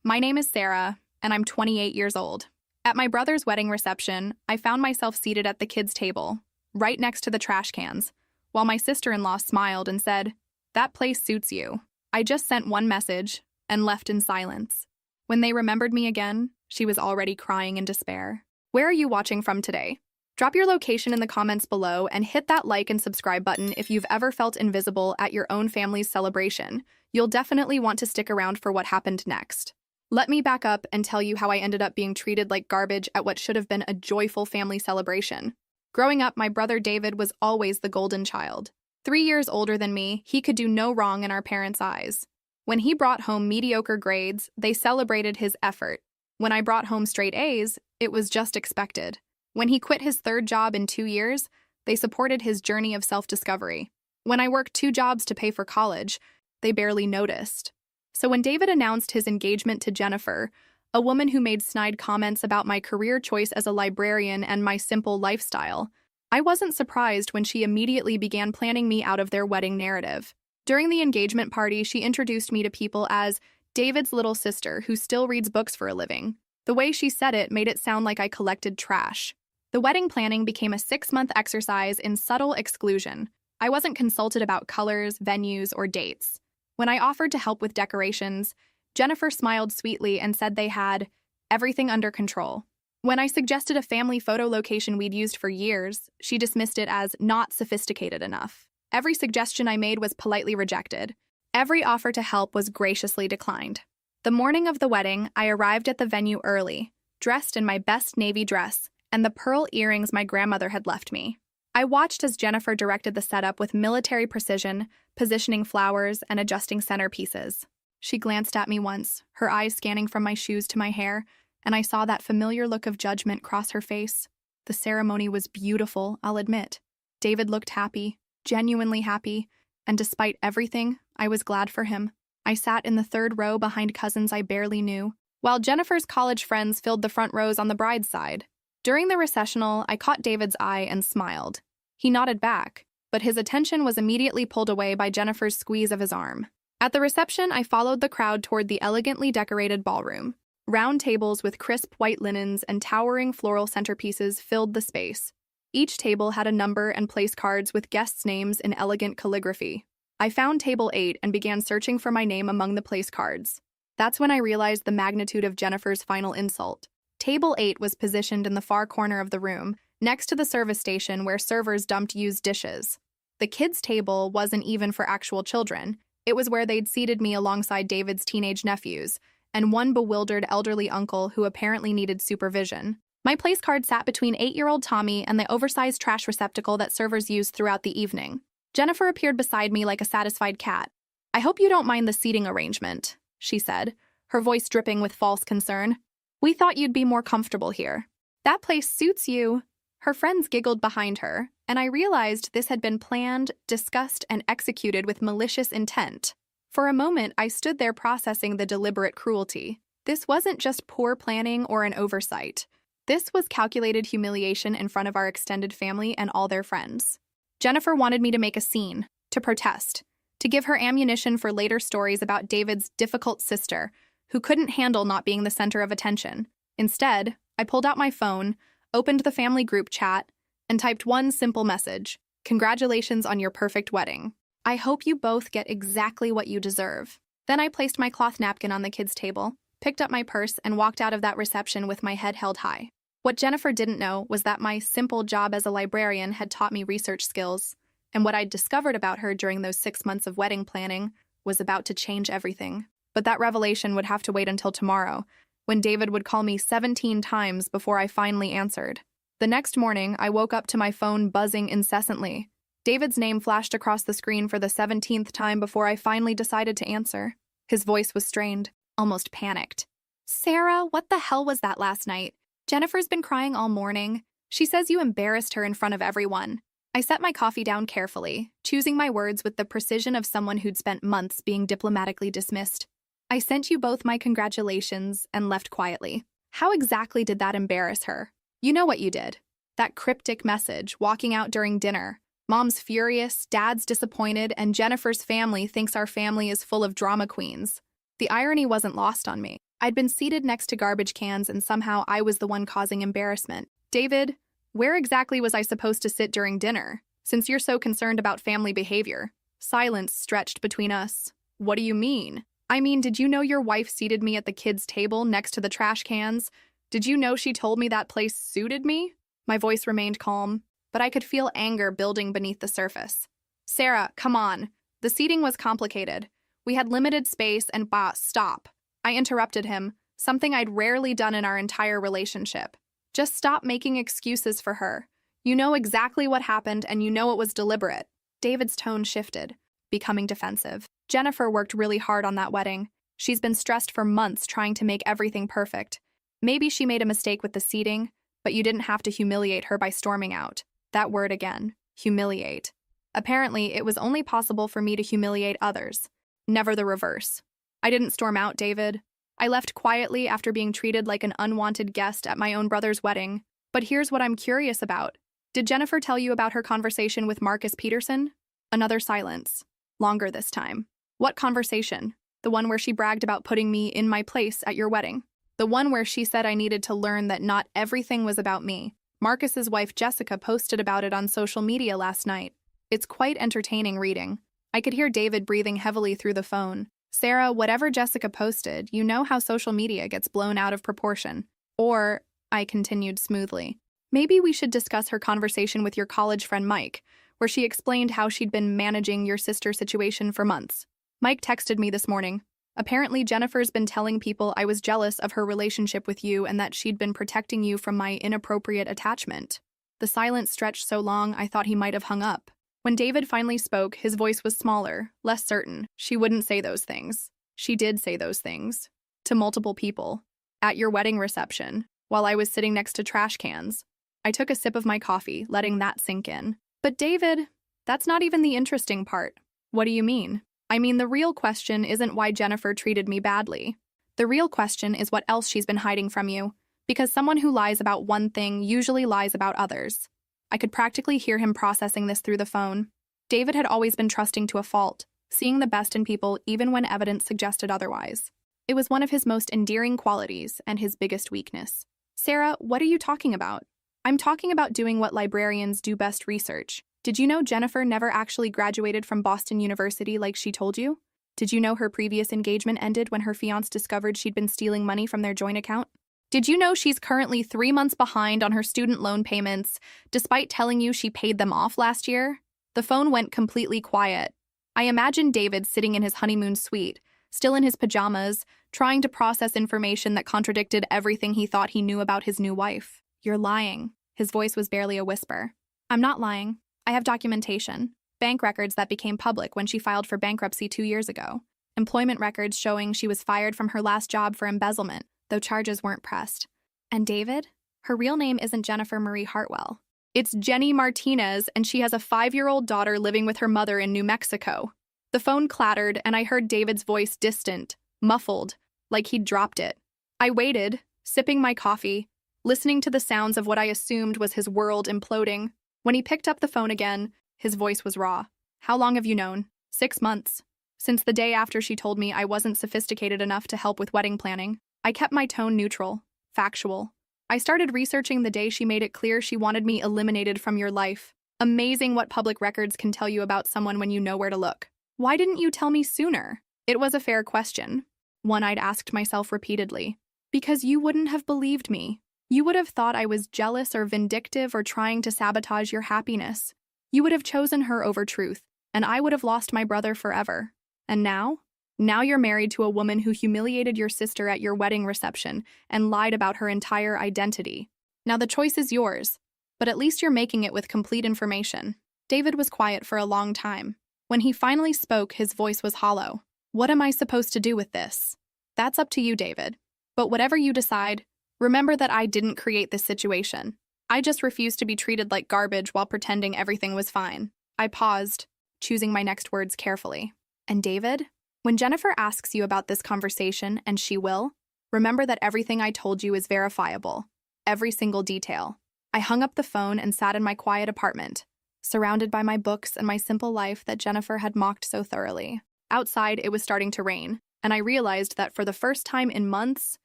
My name is Sarah, and I'm 28 years old. At my brother's wedding reception, I found myself seated at the kids' table, right next to the trash cans, while my sister-in-law smiled and said, "That place suits you." I just sent one message and left in silence. When they remembered me again, she was already crying in despair. Where are you watching from today? Drop your location in the comments below and hit that like and subscribe button if you've ever felt invisible at your own family's celebration. You'll definitely want to stick around for what happened next. Let me back up and tell you how I ended up being treated like garbage at what should have been a joyful family celebration. Growing up, my brother David was always the golden child. 3 years older than me, he could do no wrong in our parents' eyes. When he brought home mediocre grades, they celebrated his effort. When I brought home straight A's, it was just expected. When he quit his third job in 2 years, they supported his journey of self-discovery. When I worked 2 jobs to pay for college, they barely noticed. So when David announced his engagement to Jennifer, a woman who made snide comments about my career choice as a librarian and my simple lifestyle, I wasn't surprised when she immediately began planning me out of their wedding narrative. During the engagement party, she introduced me to people as David's little sister who still reads books for a living. The way she said it made it sound like I collected trash. The wedding planning became a 6-month exercise in subtle exclusion. I wasn't consulted about colors, venues, or dates. When I offered to help with decorations, Jennifer smiled sweetly and said they had everything under control. When I suggested a family photo location we'd used for years, she dismissed it as not sophisticated enough. Every suggestion I made was politely rejected. Every offer to help was graciously declined. The morning of the wedding, I arrived at the venue early, dressed in my best navy dress and the pearl earrings my grandmother had left me. I watched as Jennifer directed the setup with military precision, positioning flowers and adjusting centerpieces. She glanced at me once, her eyes scanning from my shoes to my hair, and I saw that familiar look of judgment cross her face. The ceremony was beautiful, I'll admit. David looked happy, genuinely happy, and despite everything, I was glad for him. I sat in the 3rd row behind cousins I barely knew, while Jennifer's college friends filled the front rows on the bride's side. During the recessional, I caught David's eye and smiled. He nodded back, but his attention was immediately pulled away by Jennifer's squeeze of his arm. At the reception, I followed the crowd toward the elegantly decorated ballroom. Round tables with crisp white linens and towering floral centerpieces filled the space. Each table had a number and place cards with guests' names in elegant calligraphy. I found table 8 and began searching for my name among the place cards. That's when I realized the magnitude of Jennifer's final insult. Table 8 was positioned in the far corner of the room, next to the service station where servers dumped used dishes. The kids' table wasn't even for actual children. It was where they'd seated me alongside David's teenage nephews, and one bewildered elderly uncle who apparently needed supervision. My place card sat between 8-year-old Tommy and the oversized trash receptacle that servers used throughout the evening. Jennifer appeared beside me like a satisfied cat. "I hope you don't mind the seating arrangement," she said, her voice dripping with false concern. "We thought you'd be more comfortable here." "That place suits you." Her friends giggled behind her, and I realized this had been planned, discussed, and executed with malicious intent. For a moment, I stood there processing the deliberate cruelty. This wasn't just poor planning or an oversight. This was calculated humiliation in front of our extended family and all their friends. Jennifer wanted me to make a scene, to protest, to give her ammunition for later stories about David's difficult sister, who couldn't handle not being the center of attention. Instead, I pulled out my phone, opened the family group chat, and typed one simple message: "Congratulations on your perfect wedding. I hope you both get exactly what you deserve." Then I placed my cloth napkin on the kids' table, picked up my purse, and walked out of that reception with my head held high. What Jennifer didn't know was that my simple job as a librarian had taught me research skills, and what I'd discovered about her during those 6 months of wedding planning was about to change everything. But that revelation would have to wait until tomorrow, when David would call me 17 times before I finally answered. The next morning, I woke up to my phone buzzing incessantly. David's name flashed across the screen for the 17th time before I finally decided to answer. His voice was strained, almost panicked. "Sarah, what the hell was that last night? Jennifer's been crying all morning. She says you embarrassed her in front of everyone." I set my coffee down carefully, choosing my words with the precision of someone who'd spent months being diplomatically dismissed. "I sent you both my congratulations and left quietly. How exactly did that embarrass her? You know what you did. That cryptic message, walking out during dinner. Mom's furious, Dad's disappointed, and Jennifer's family thinks our family is full of drama queens." The irony wasn't lost on me. I'd been seated next to garbage cans and somehow I was the one causing embarrassment. David, where exactly was I supposed to sit during dinner? Since you're so concerned about family behavior. Silence stretched between us. What do you mean? I mean, did you know your wife seated me at the kids' table next to the trash cans? Did you know she told me that place suited me? My voice remained calm, but I could feel anger building beneath the surface. Sarah, come on. The seating was complicated. We had limited space and stop. I interrupted him, something I'd rarely done in our entire relationship. Just stop making excuses for her. You know exactly what happened and you know it was deliberate. David's tone shifted, becoming defensive. Jennifer worked really hard on that wedding. She's been stressed for months trying to make everything perfect. Maybe she made a mistake with the seating, but you didn't have to humiliate her by storming out. That word again, humiliate. Apparently, it was only possible for me to humiliate others, never the reverse. I didn't storm out, David. I left quietly after being treated like an unwanted guest at my own brother's wedding. But here's what I'm curious about. Did Jennifer tell you about her conversation with Marcus Peterson? Another silence. Longer this time. What conversation? The one where she bragged about putting me in my place at your wedding. The one where she said I needed to learn that not everything was about me. Marcus's wife Jessica posted about it on social media last night. It's quite entertaining reading. I could hear David breathing heavily through the phone. Sarah, whatever Jessica posted, you know how social media gets blown out of proportion. Or, I continued smoothly, maybe we should discuss her conversation with your college friend Mike, where she explained how she'd been managing your sister situation for months. Mike texted me this morning. Apparently, Jennifer's been telling people I was jealous of her relationship with you and that she'd been protecting you from my inappropriate attachment. The silence stretched so long I thought he might have hung up. When David finally spoke, his voice was smaller, less certain. She wouldn't say those things. She did say those things. To multiple people. At your wedding reception, while I was sitting next to trash cans. I took a sip of my coffee, letting that sink in. But David, that's not even the interesting part. What do you mean? I mean, the real question isn't why Jennifer treated me badly. The real question is what else she's been hiding from you. Because someone who lies about one thing usually lies about others. I could practically hear him processing this through the phone. David had always been trusting to a fault, seeing the best in people even when evidence suggested otherwise. It was one of his most endearing qualities and his biggest weakness. Sarah, what are you talking about? I'm talking about doing what librarians do best: research. Did you know Jennifer never actually graduated from Boston University like she told you? Did you know her previous engagement ended when her fiancé discovered she'd been stealing money from their joint account? Did you know she's currently 3 months behind on her student loan payments, despite telling you she paid them off last year? The phone went completely quiet. I imagined David sitting in his honeymoon suite, still in his pajamas, trying to process information that contradicted everything he thought he knew about his new wife. You're lying. His voice was barely a whisper. I'm not lying. I have documentation. Bank records that became public when she filed for bankruptcy 2 years ago. Employment records showing she was fired from her last job for embezzlement, though charges weren't pressed. And David? Her real name isn't Jennifer Marie Hartwell. It's Jenny Martinez, and she has a 5-year-old daughter living with her mother in New Mexico. The phone clattered, and I heard David's voice distant, muffled, like he'd dropped it. I waited, sipping my coffee, listening to the sounds of what I assumed was his world imploding. When he picked up the phone again, his voice was raw. How long have you known? 6 months. Since the day after she told me I wasn't sophisticated enough to help with wedding planning. I kept my tone neutral, factual. I started researching the day she made it clear she wanted me eliminated from your life. Amazing what public records can tell you about someone when you know where to look. Why didn't you tell me sooner? It was a fair question, one I'd asked myself repeatedly. Because you wouldn't have believed me. You would have thought I was jealous or vindictive or trying to sabotage your happiness. You would have chosen her over truth, and I would have lost my brother forever. And now? Now you're married to a woman who humiliated your sister at your wedding reception and lied about her entire identity. Now the choice is yours, but at least you're making it with complete information. David was quiet for a long time. When he finally spoke, his voice was hollow. What am I supposed to do with this? That's up to you, David. But whatever you decide, remember that I didn't create this situation. I just refused to be treated like garbage while pretending everything was fine. I paused, choosing my next words carefully. And David? When Jennifer asks you about this conversation, and she will, remember that everything I told you is verifiable. Every single detail. I hung up the phone and sat in my quiet apartment, surrounded by my books and my simple life that Jennifer had mocked so thoroughly. Outside, it was starting to rain. and I realized that for the first time in months,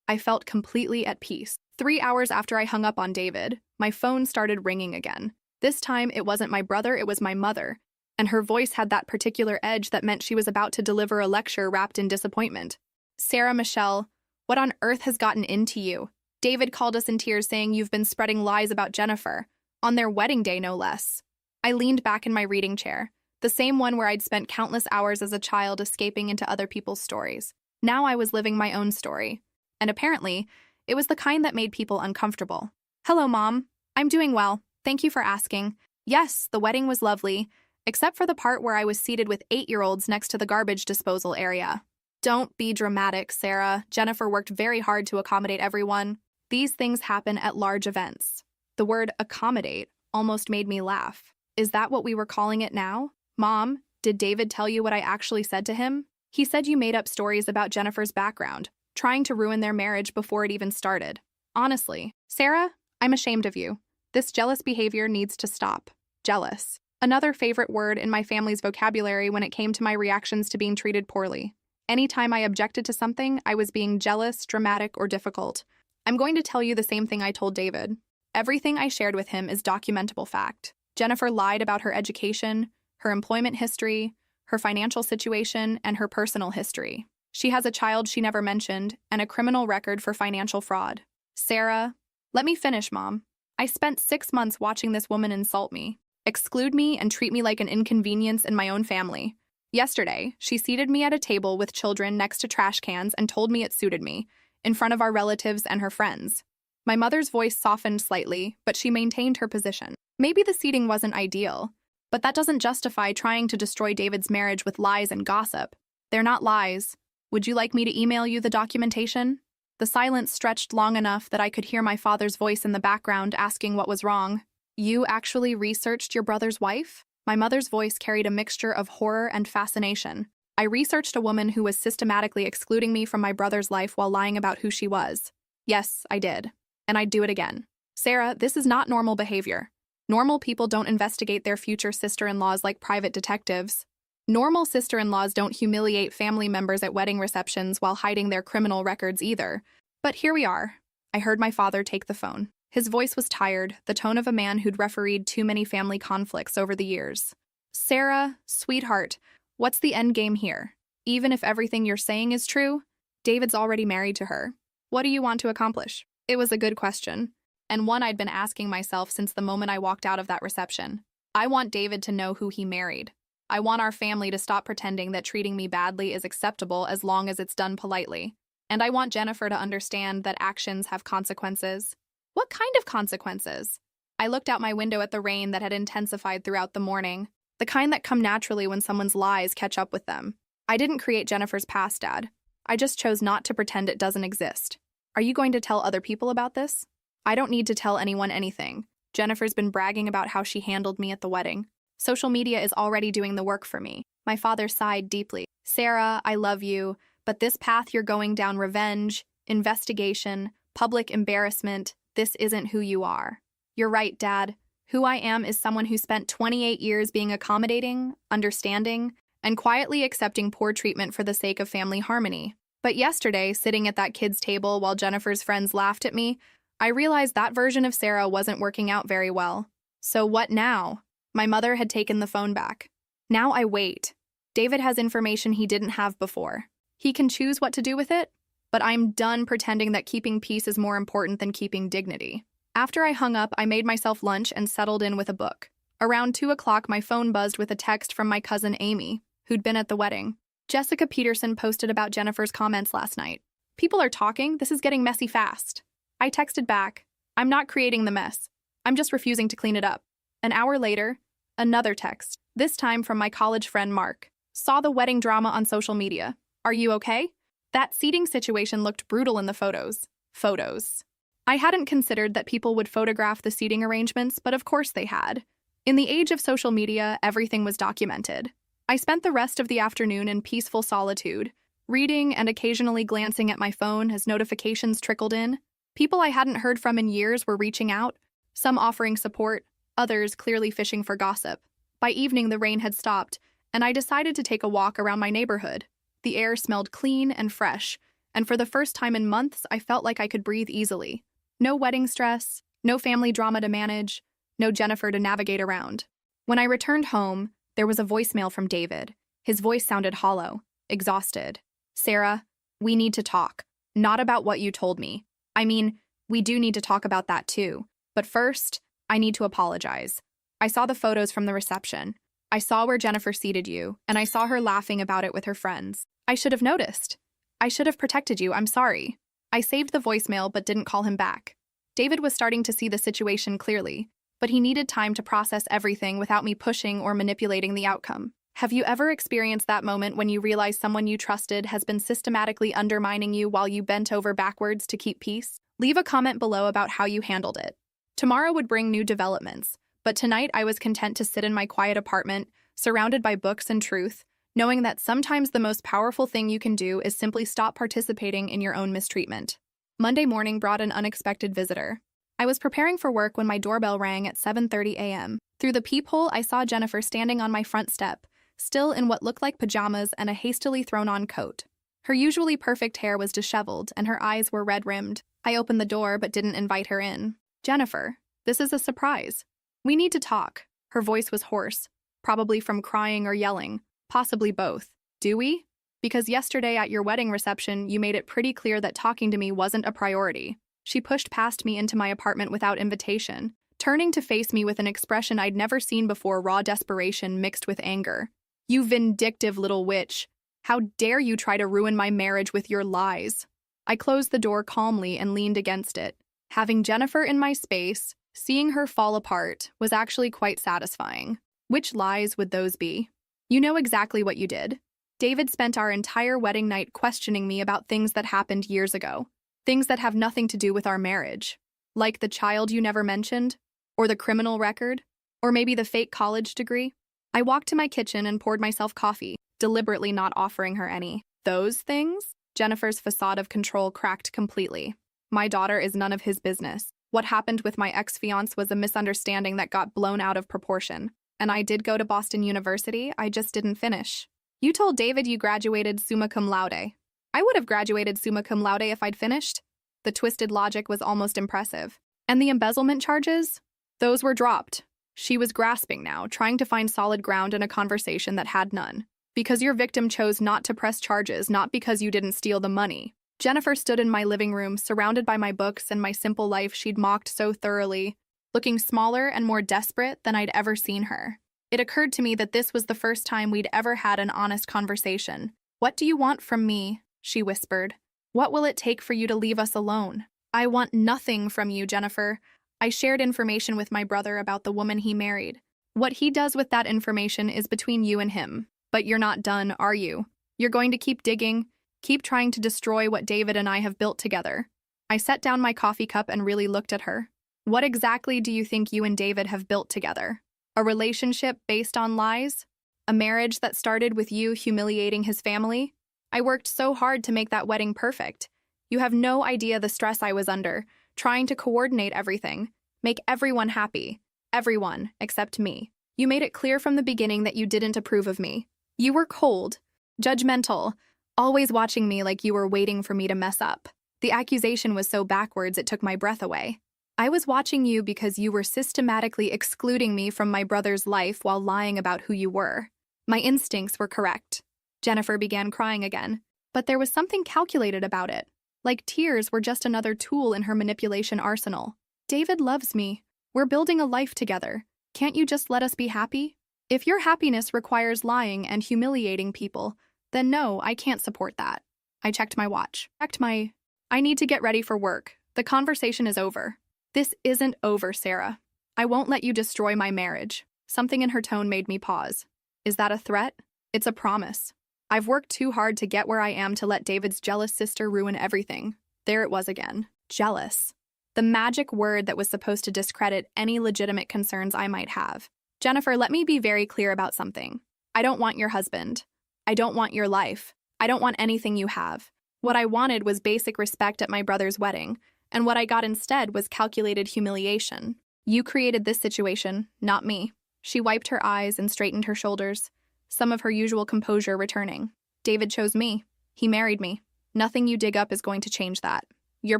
I felt completely at peace. 3 hours after I hung up on David, my phone started ringing again. This time, it wasn't my brother, it was my mother, and her voice had that particular edge that meant she was about to deliver a lecture wrapped in disappointment. "Sarah Michelle, what on earth has gotten into you? David called us in tears saying you've been spreading lies about Jennifer, on their wedding day no less." I leaned back in my reading chair, the same one where I'd spent countless hours as a child escaping into other people's stories. Now I was living my own story, and apparently, it was the kind that made people uncomfortable. "Hello, Mom. I'm doing well. Thank you for asking. Yes, the wedding was lovely, except for the part where I was seated with 8-year-olds next to the garbage disposal area." "Don't be dramatic, Sarah. Jennifer worked very hard to accommodate everyone. These things happen at large events." The word accommodate almost made me laugh. Is that what we were calling it now? "Mom, did David tell you what I actually said to him?" "He said you made up stories about Jennifer's background, trying to ruin their marriage before it even started." "Honestly, Sarah, I'm ashamed of you. This jealous behavior needs to stop." Jealous. Another favorite word in my family's vocabulary when it came to my reactions to being treated poorly. Anytime I objected to something, I was being jealous, dramatic, or difficult. I'm going to tell you the same thing I told David. Everything I shared with him is documentable fact. Jennifer lied about her education, her employment history, her financial situation, and her personal history. She has a child she never mentioned and a criminal record for financial fraud. "Sarah, let me finish, Mom. I spent 6 months watching this woman insult me, exclude me, and treat me like an inconvenience in my own family. Yesterday, she seated me at a table with children next to trash cans and told me it suited me, in front of our relatives and her friends." My mother's voice softened slightly, but she maintained her position. Maybe the seating wasn't ideal, but that doesn't justify trying to destroy David's marriage with lies and gossip. "They're not lies. Would you like me to email you the documentation?" The silence stretched long enough that I could hear my father's voice in the background asking what was wrong. "You actually researched your brother's wife?" My mother's voice carried a mixture of horror and fascination. "I researched a woman who was systematically excluding me from my brother's life while lying about who she was. Yes, I did. And I'd do it again." "Sarah, this is not normal behavior. Normal people don't investigate their future sister-in-laws like private detectives. Normal sister-in-laws don't humiliate family members at wedding receptions while hiding their criminal records either. But here we are." I heard my father take the phone. His voice was tired, the tone of a man who'd refereed too many family conflicts over the years. "Sarah, sweetheart, what's the end game here? Even if everything you're saying is true, David's already married to her. What do you want to accomplish?" It was a good question, and one I'd been asking myself since the moment I walked out of that reception. I want David to know who he married. I want our family to stop pretending that treating me badly is acceptable as long as it's done politely. And I want Jennifer to understand that actions have consequences. What kind of consequences? I looked out my window at the rain that had intensified throughout the morning, the kind that come naturally when someone's lies catch up with them. I didn't create Jennifer's past, Dad. I just chose not to pretend it doesn't exist. Are you going to tell other people about this? I don't need to tell anyone anything. Jennifer's been bragging about how she handled me at the wedding. Social media is already doing the work for me. My father sighed deeply. "Sarah, I love you, but this path you're going down, revenge, investigation, public embarrassment, this isn't who you are." "You're right, Dad. Who I am is someone who spent 28 years being accommodating, understanding, and quietly accepting poor treatment for the sake of family harmony. But yesterday, sitting at that kid's table while Jennifer's friends laughed at me, I realized that version of Sarah wasn't working out very well. So what now?" My mother had taken the phone back. "Now I wait. David has information he didn't have before. He can choose what to do with it, but I'm done pretending that keeping peace is more important than keeping dignity." After I hung up, I made myself lunch and settled in with a book. Around 2 o'clock, my phone buzzed with a text from my cousin Amy, who'd been at the wedding. "Jessica Peterson posted about Jennifer's comments last night. People are talking. This is getting messy fast." I texted back, "I'm not creating the mess. I'm just refusing to clean it up." An hour later, another text, this time from my college friend Mark. "Saw the wedding drama on social media. Are you okay? That seating situation looked brutal in the photos." Photos. I hadn't considered that people would photograph the seating arrangements, but of course they had. In the age of social media, everything was documented. I spent the rest of the afternoon in peaceful solitude, reading and occasionally glancing at my phone as notifications trickled in. People I hadn't heard from in years were reaching out, some offering support, others clearly fishing for gossip. By evening, the rain had stopped, and I decided to take a walk around my neighborhood. The air smelled clean and fresh, and for the first time in months, I felt like I could breathe easily. No wedding stress, no family drama to manage, no Jennifer to navigate around. When I returned home, there was a voicemail from David. His voice sounded hollow, exhausted. "Sarah, we need to talk. Not about what you told me. I mean, we do need to talk about that too. But first, I need to apologize. I saw the photos from the reception. I saw where Jennifer seated you, and I saw her laughing about it with her friends. I should have noticed. I should have protected you. I'm sorry." I saved the voicemail but didn't call him back. David was starting to see the situation clearly, but he needed time to process everything without me pushing or manipulating the outcome. Have you ever experienced that moment when you realize someone you trusted has been systematically undermining you while you bent over backwards to keep peace? Leave a comment below about how you handled it. Tomorrow would bring new developments, but tonight I was content to sit in my quiet apartment, surrounded by books and truth, knowing that sometimes the most powerful thing you can do is simply stop participating in your own mistreatment. Monday morning brought an unexpected visitor. I was preparing for work when my doorbell rang at 7:30 a.m. Through the peephole, I saw Jennifer standing on my front step, still in what looked like pajamas and a hastily thrown-on coat. Her usually perfect hair was disheveled, and her eyes were red-rimmed. I opened the door but didn't invite her in. "Jennifer, this is a surprise. We need to talk." Her voice was hoarse, probably from crying or yelling, possibly both. "Do we? Because yesterday at your wedding reception, you made it pretty clear that talking to me wasn't a priority." She pushed past me into my apartment without invitation, turning to face me with an expression I'd never seen before, raw desperation mixed with anger. "You vindictive little witch. How dare you try to ruin my marriage with your lies?" I closed the door calmly and leaned against it. Having Jennifer in my space, seeing her fall apart, was actually quite satisfying. Which lies would those be? "You know exactly what you did. David spent our entire wedding night questioning me about things that happened years ago. Things that have nothing to do with our marriage. Like the child you never mentioned, or the criminal record, or maybe the fake college degree." I walked to my kitchen and poured myself coffee, deliberately not offering her any. "Those things?" Jennifer's facade of control cracked completely. "My daughter is none of his business. What happened with my ex-fiance was a misunderstanding that got blown out of proportion. And I did go to Boston University, I just didn't finish. You told David you graduated summa cum laude. I would have graduated summa cum laude if I'd finished." The twisted logic was almost impressive. "And the embezzlement charges? Those were dropped." She was grasping now, trying to find solid ground in a conversation that had none. "Because your victim chose not to press charges, not because you didn't steal the money." Jennifer stood in my living room, surrounded by my books and my simple life she'd mocked so thoroughly, looking smaller and more desperate than I'd ever seen her. It occurred to me that this was the first time we'd ever had an honest conversation. "What do you want from me?" she whispered. "What will it take for you to leave us alone?" "I want nothing from you, Jennifer." I shared information with my brother about the woman he married. "What he does with that information is between you and him. But you're not done, are you? You're going to keep digging, keep trying to destroy what David and I have built together." I set down my coffee cup and really looked at her. "What exactly do you think you and David have built together? A relationship based on lies? A marriage that started with you humiliating his family? I worked so hard to make that wedding perfect. You have no idea the stress I was under, trying to coordinate everything, make everyone happy. Everyone, except me. You made it clear from the beginning that you didn't approve of me. You were cold, judgmental, always watching me like you were waiting for me to mess up. The accusation was so backwards it took my breath away. I was watching you because you were systematically excluding me from my brother's life while lying about who you were. My instincts were correct." Jennifer began crying again, but there was something calculated about it. Like tears were just another tool in her manipulation arsenal. "David loves me. We're building a life together. Can't you just let us be happy? If your happiness requires lying and humiliating people, then no, I can't support that." I checked my watch. "I need to get ready for work. The conversation is over." "This isn't over, Sarah. I won't let you destroy my marriage." Something in her tone made me pause. "Is that a threat?" "It's a promise. I've worked too hard to get where I am to let David's jealous sister ruin everything." There it was again. Jealous. The magic word that was supposed to discredit any legitimate concerns I might have. "Jennifer, let me be very clear about something. I don't want your husband. I don't want your life. I don't want anything you have. What I wanted was basic respect at my brother's wedding, and what I got instead was calculated humiliation. You created this situation, not me." She wiped her eyes and straightened her shoulders, some of her usual composure returning. David chose me. He married me. Nothing you dig up is going to change that. You're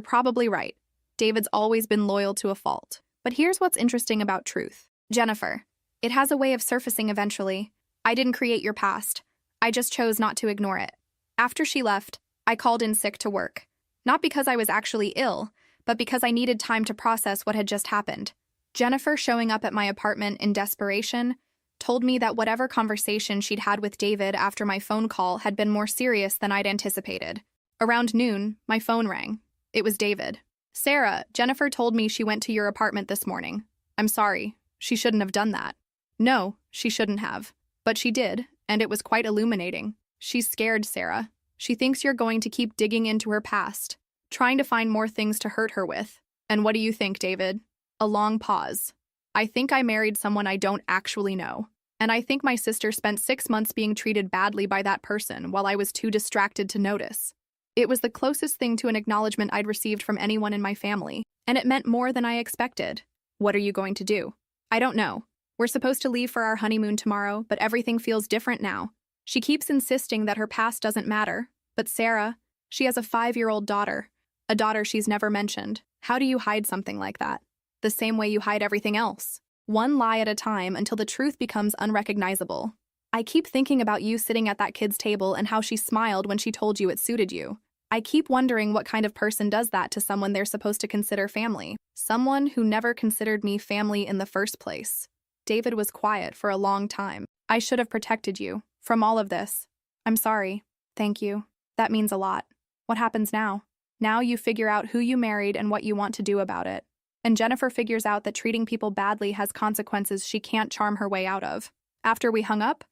probably right. David's always been loyal to a fault. But here's what's interesting about truth. Jennifer, it has a way of surfacing eventually. I didn't create your past. I just chose not to ignore it. After she left, I called in sick to work. Not because I was actually ill, but because I needed time to process what had just happened. Jennifer, showing up at my apartment in desperation, told me that whatever conversation she'd had with David after my phone call had been more serious than I'd anticipated. Around noon, my phone rang. It was David. Sarah, Jennifer told me she went to your apartment this morning. I'm sorry. She shouldn't have done that. No, she shouldn't have. But she did, and it was quite illuminating. She's scared, Sarah. She thinks you're going to keep digging into her past, trying to find more things to hurt her with. And what do you think, David? A long pause. I think I married someone I don't actually know. And I think my sister spent 6 months being treated badly by that person while I was too distracted to notice. It was the closest thing to an acknowledgement I'd received from anyone in my family, and it meant more than I expected. What are you going to do? I don't know. We're supposed to leave for our honeymoon tomorrow, but everything feels different now. She keeps insisting that her past doesn't matter, but Sarah, she has a 5-year-old daughter, a daughter she's never mentioned. How do you hide something like that? The same way you hide everything else. One lie at a time until the truth becomes unrecognizable. I keep thinking about you sitting at that kid's table and how she smiled when she told you it suited you. I keep wondering what kind of person does that to someone they're supposed to consider family. Someone who never considered me family in the first place. David was quiet for a long time. I should have protected you from all of this. I'm sorry. Thank you. That means a lot. What happens now? Now you figure out who you married and what you want to do about it. And Jennifer figures out that treating people badly has consequences she can't charm her way out of. After we hung up,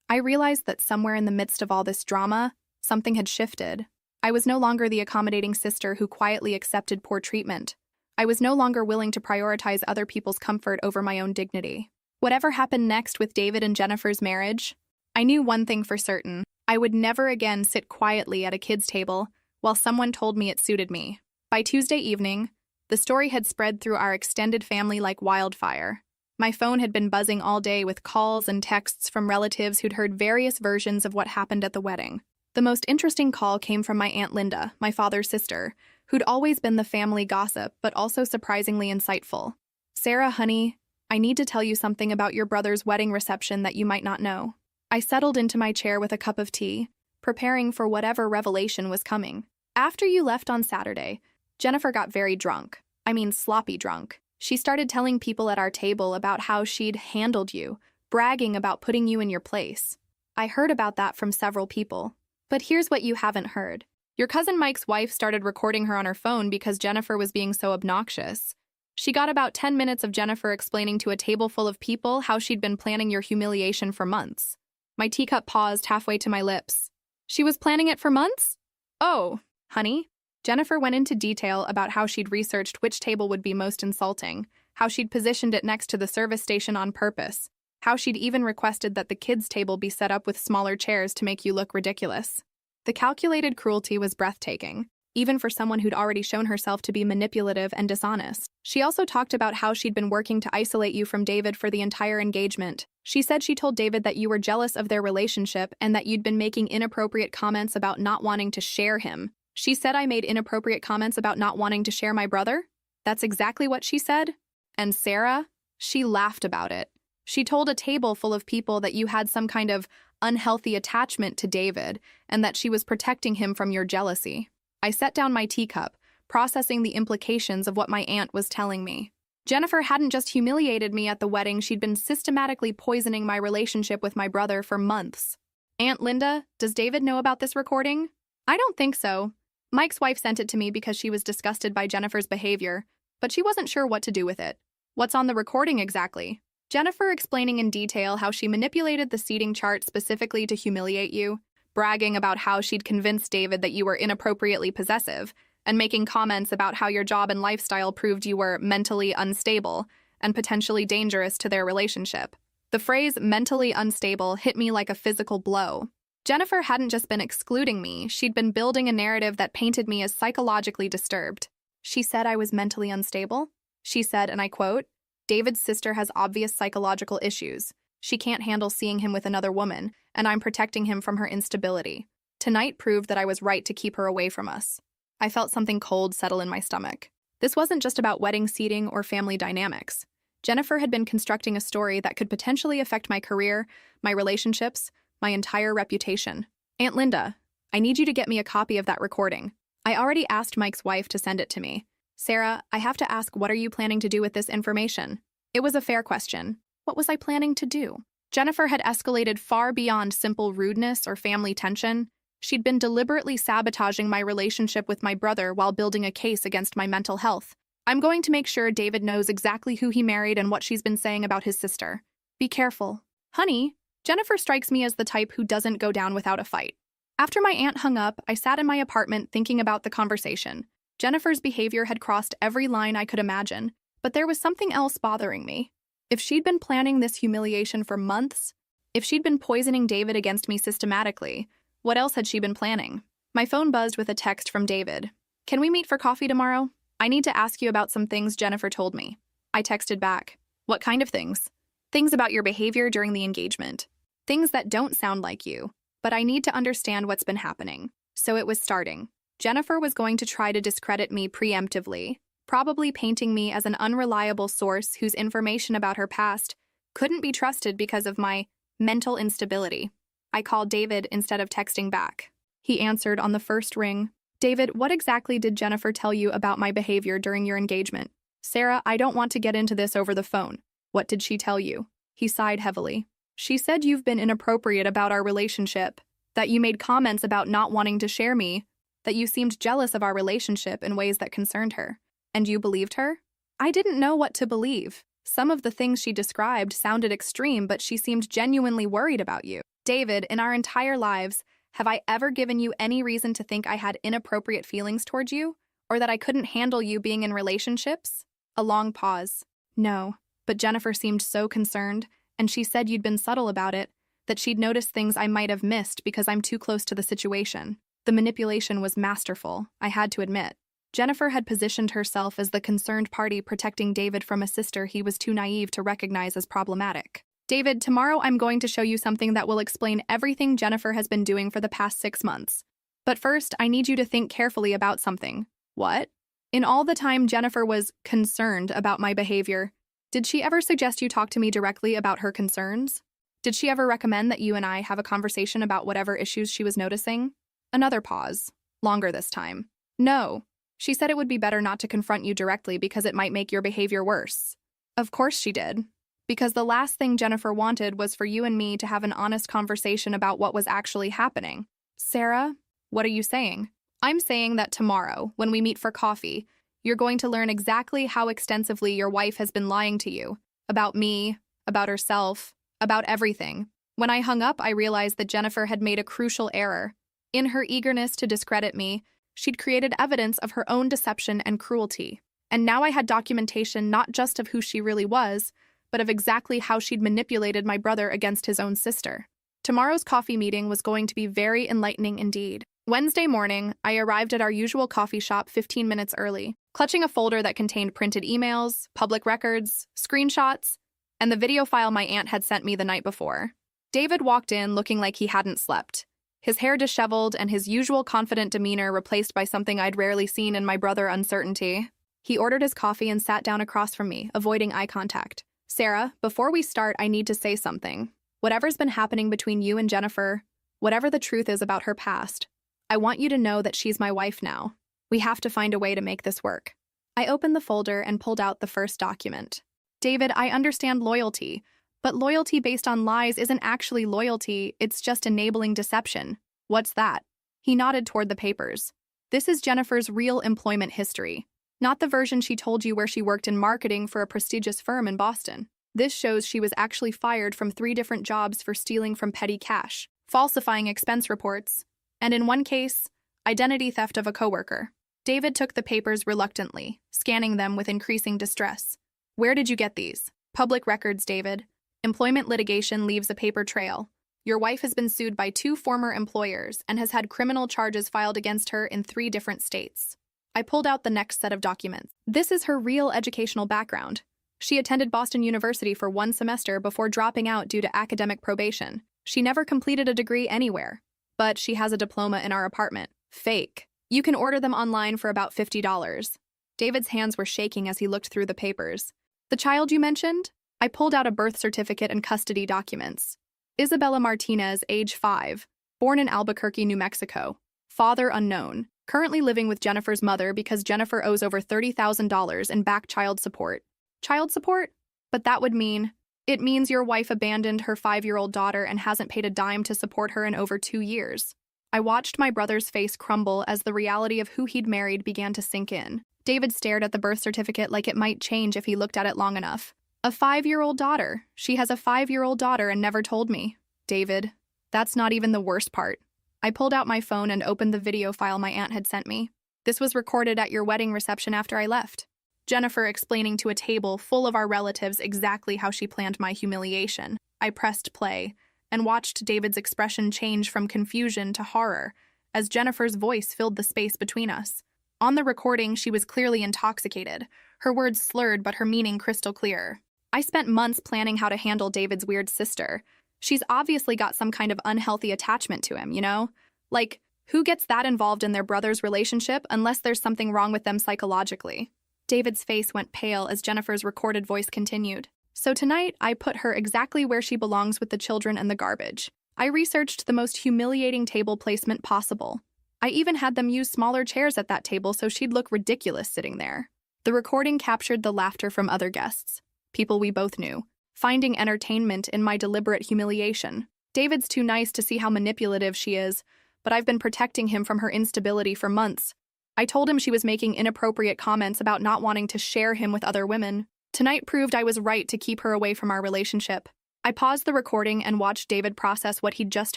I realized that somewhere in the midst of all this drama, something had shifted. I was no longer the accommodating sister who quietly accepted poor treatment. I was no longer willing to prioritize other people's comfort over my own dignity. Whatever happened next with David and Jennifer's marriage, I knew one thing for certain. I would never again sit quietly at a kid's table while someone told me it suited me. By Tuesday evening, the story had spread through our extended family like wildfire. My phone had been buzzing all day with calls and texts from relatives who'd heard various versions of what happened at the wedding. The most interesting call came from my Aunt Linda, my father's sister, who'd always been the family gossip, but also surprisingly insightful. Sarah, honey, I need to tell you something about your brother's wedding reception that you might not know. I settled into my chair with a cup of tea, preparing for whatever revelation was coming. After you left on Saturday, Jennifer got very drunk. I mean, sloppy drunk. She started telling people at our table about how she'd handled you, bragging about putting you in your place. I heard about that from several people. But here's what you haven't heard. Your cousin Mike's wife started recording her on her phone because Jennifer was being so obnoxious. She got about 10 minutes of Jennifer explaining to a table full of people how she'd been planning your humiliation for months. My teacup paused halfway to my lips. She was planning it for months? Oh, honey. Jennifer went into detail about how she'd researched which table would be most insulting, how she'd positioned it next to the service station on purpose, how she'd even requested that the kids' table be set up with smaller chairs to make you look ridiculous. The calculated cruelty was breathtaking, even for someone who'd already shown herself to be manipulative and dishonest. She also talked about how she'd been working to isolate you from David for the entire engagement. She said she told David that you were jealous of their relationship and that you'd been making inappropriate comments about not wanting to share him. She said I made inappropriate comments about not wanting to share my brother? That's exactly what she said? And Sarah? She laughed about it. She told a table full of people that you had some kind of unhealthy attachment to David and that she was protecting him from your jealousy. I set down my teacup, processing the implications of what my aunt was telling me. Jennifer hadn't just humiliated me at the wedding, she'd been systematically poisoning my relationship with my brother for months. Aunt Linda, does David know about this recording? I don't think so. Mike's wife sent it to me because she was disgusted by Jennifer's behavior, but she wasn't sure what to do with it. What's on the recording exactly? Jennifer explaining in detail how she manipulated the seating chart specifically to humiliate you, bragging about how she'd convinced David that you were inappropriately possessive, and making comments about how your job and lifestyle proved you were mentally unstable and potentially dangerous to their relationship. The phrase mentally unstable hit me like a physical blow. Jennifer hadn't just been excluding me, she'd been building a narrative that painted me as psychologically disturbed. She said I was mentally unstable. She said, and I quote, "David's sister has obvious psychological issues. She can't handle seeing him with another woman, and I'm protecting him from her instability. Tonight proved that I was right to keep her away from us. I felt something cold settle in my stomach. This wasn't just about wedding seating or family dynamics. Jennifer had been constructing a story that could potentially affect my career, my relationships, my entire reputation. Aunt Linda, I need you to get me a copy of that recording. I already asked Mike's wife to send it to me. Sarah, I have to ask, what are you planning to do with this information? It was a fair question. What was I planning to do? Jennifer had escalated far beyond simple rudeness or family tension. She'd been deliberately sabotaging my relationship with my brother while building a case against my mental health. I'm going to make sure David knows exactly who he married and what she's been saying about his sister. Be careful. Honey, Jennifer strikes me as the type who doesn't go down without a fight. After my aunt hung up, I sat in my apartment thinking about the conversation. Jennifer's behavior had crossed every line I could imagine, but there was something else bothering me. If she'd been planning this humiliation for months, if she'd been poisoning David against me systematically, what else had she been planning? My phone buzzed with a text from David. Can we meet for coffee tomorrow? I need to ask you about some things Jennifer told me. I texted back. What kind of things? Things about your behavior during the engagement. Things that don't sound like you, but I need to understand what's been happening. So it was starting. Jennifer was going to try to discredit me preemptively, probably painting me as an unreliable source whose information about her past couldn't be trusted because of my mental instability. I called David instead of texting back. He answered on the first ring. David, what exactly did Jennifer tell you about my behavior during your engagement? Sarah, I don't want to get into this over the phone. What did she tell you? He sighed heavily. She said you've been inappropriate about our relationship, that you made comments about not wanting to share me, that you seemed jealous of our relationship in ways that concerned her. And you believed her? I didn't know what to believe. Some of the things she described sounded extreme, but she seemed genuinely worried about you. David, in our entire lives, have I ever given you any reason to think I had inappropriate feelings towards you? Or that I couldn't handle you being in relationships? A long pause. No, but Jennifer seemed so concerned, and she said you'd been subtle about it, that she'd noticed things I might have missed because I'm too close to the situation. The manipulation was masterful, I had to admit. Jennifer had positioned herself as the concerned party protecting David from a sister he was too naive to recognize as problematic. David, tomorrow I'm going to show you something that will explain everything Jennifer has been doing for the past 6 months. But first, I need you to think carefully about something. What? In all the time Jennifer was concerned about my behavior, did she ever suggest you talk to me directly about her concerns? Did she ever recommend that you and I have a conversation about whatever issues she was noticing? Another pause. Longer this time. No. She said it would be better not to confront you directly because it might make your behavior worse. Of course she did. Because the last thing Jennifer wanted was for you and me to have an honest conversation about what was actually happening. Sarah, what are you saying? I'm saying that tomorrow, when we meet for coffee, you're going to learn exactly how extensively your wife has been lying to you. About me, about herself, about everything. When I hung up, I realized that Jennifer had made a crucial error. In her eagerness to discredit me, she'd created evidence of her own deception and cruelty. And now I had documentation not just of who she really was, but of exactly how she'd manipulated my brother against his own sister. Tomorrow's coffee meeting was going to be very enlightening indeed. Wednesday morning, I arrived at our usual coffee shop 15 minutes early, clutching a folder that contained printed emails, public records, screenshots, and the video file my aunt had sent me the night before. David walked in looking like he hadn't slept, his hair disheveled and his usual confident demeanor replaced by something I'd rarely seen in my brother, uncertainty. He ordered his coffee and sat down across from me, avoiding eye contact. Sarah, before we start, I need to say something. Whatever's been happening between you and Jennifer, whatever the truth is about her past, I want you to know that she's my wife now. We have to find a way to make this work. I opened the folder and pulled out the first document. David, I understand loyalty, but loyalty based on lies isn't actually loyalty, it's just enabling deception. What's that? He nodded toward the papers. This is Jennifer's real employment history. Not the version she told you where she worked in marketing for a prestigious firm in Boston. This shows she was actually fired from 3 different jobs for stealing from petty cash, falsifying expense reports, and in one case, identity theft of a coworker. David took the papers reluctantly, scanning them with increasing distress. Where did you get these? Public records, David. Employment litigation leaves a paper trail. Your wife has been sued by 2 former employers and has had criminal charges filed against her in 3 different states. I pulled out the next set of documents. This is her real educational background. She attended Boston University for 1 semester before dropping out due to academic probation. She never completed a degree anywhere, but she has a diploma in our apartment. Fake. You can order them online for about $50. David's hands were shaking as he looked through the papers. The child you mentioned? I pulled out a birth certificate and custody documents. Isabella Martinez, age 5, born in Albuquerque, New Mexico. Father unknown. Currently living with Jennifer's mother because Jennifer owes over $30,000 in back child support. Child support? But that would mean... It means your wife abandoned her 5-year-old daughter and hasn't paid a dime to support her in over 2 years. I watched my brother's face crumble as the reality of who he'd married began to sink in. David stared at the birth certificate like it might change if he looked at it long enough. A 5-year-old daughter. She has a 5-year-old daughter and never told me. David, that's not even the worst part. I pulled out my phone and opened the video file my aunt had sent me. This was recorded at your wedding reception after I left. Jennifer explaining to a table full of our relatives exactly how she planned my humiliation. I pressed play and watched David's expression change from confusion to horror as Jennifer's voice filled the space between us. On the recording, she was clearly intoxicated, her words slurred but her meaning crystal clear. I spent months planning how to handle David's weird sister. She's obviously got some kind of unhealthy attachment to him, you know? Like, who gets that involved in their brother's relationship unless there's something wrong with them psychologically? David's face went pale as Jennifer's recorded voice continued. So tonight, I put her exactly where she belongs with the children and the garbage. I researched the most humiliating table placement possible. I even had them use smaller chairs at that table so she'd look ridiculous sitting there. The recording captured the laughter from other guests, people we both knew, finding entertainment in my deliberate humiliation. David's too nice to see how manipulative she is, but I've been protecting him from her instability for months. I told him she was making inappropriate comments about not wanting to share him with other women. Tonight proved I was right to keep her away from our relationship. I paused the recording and watched David process what he'd just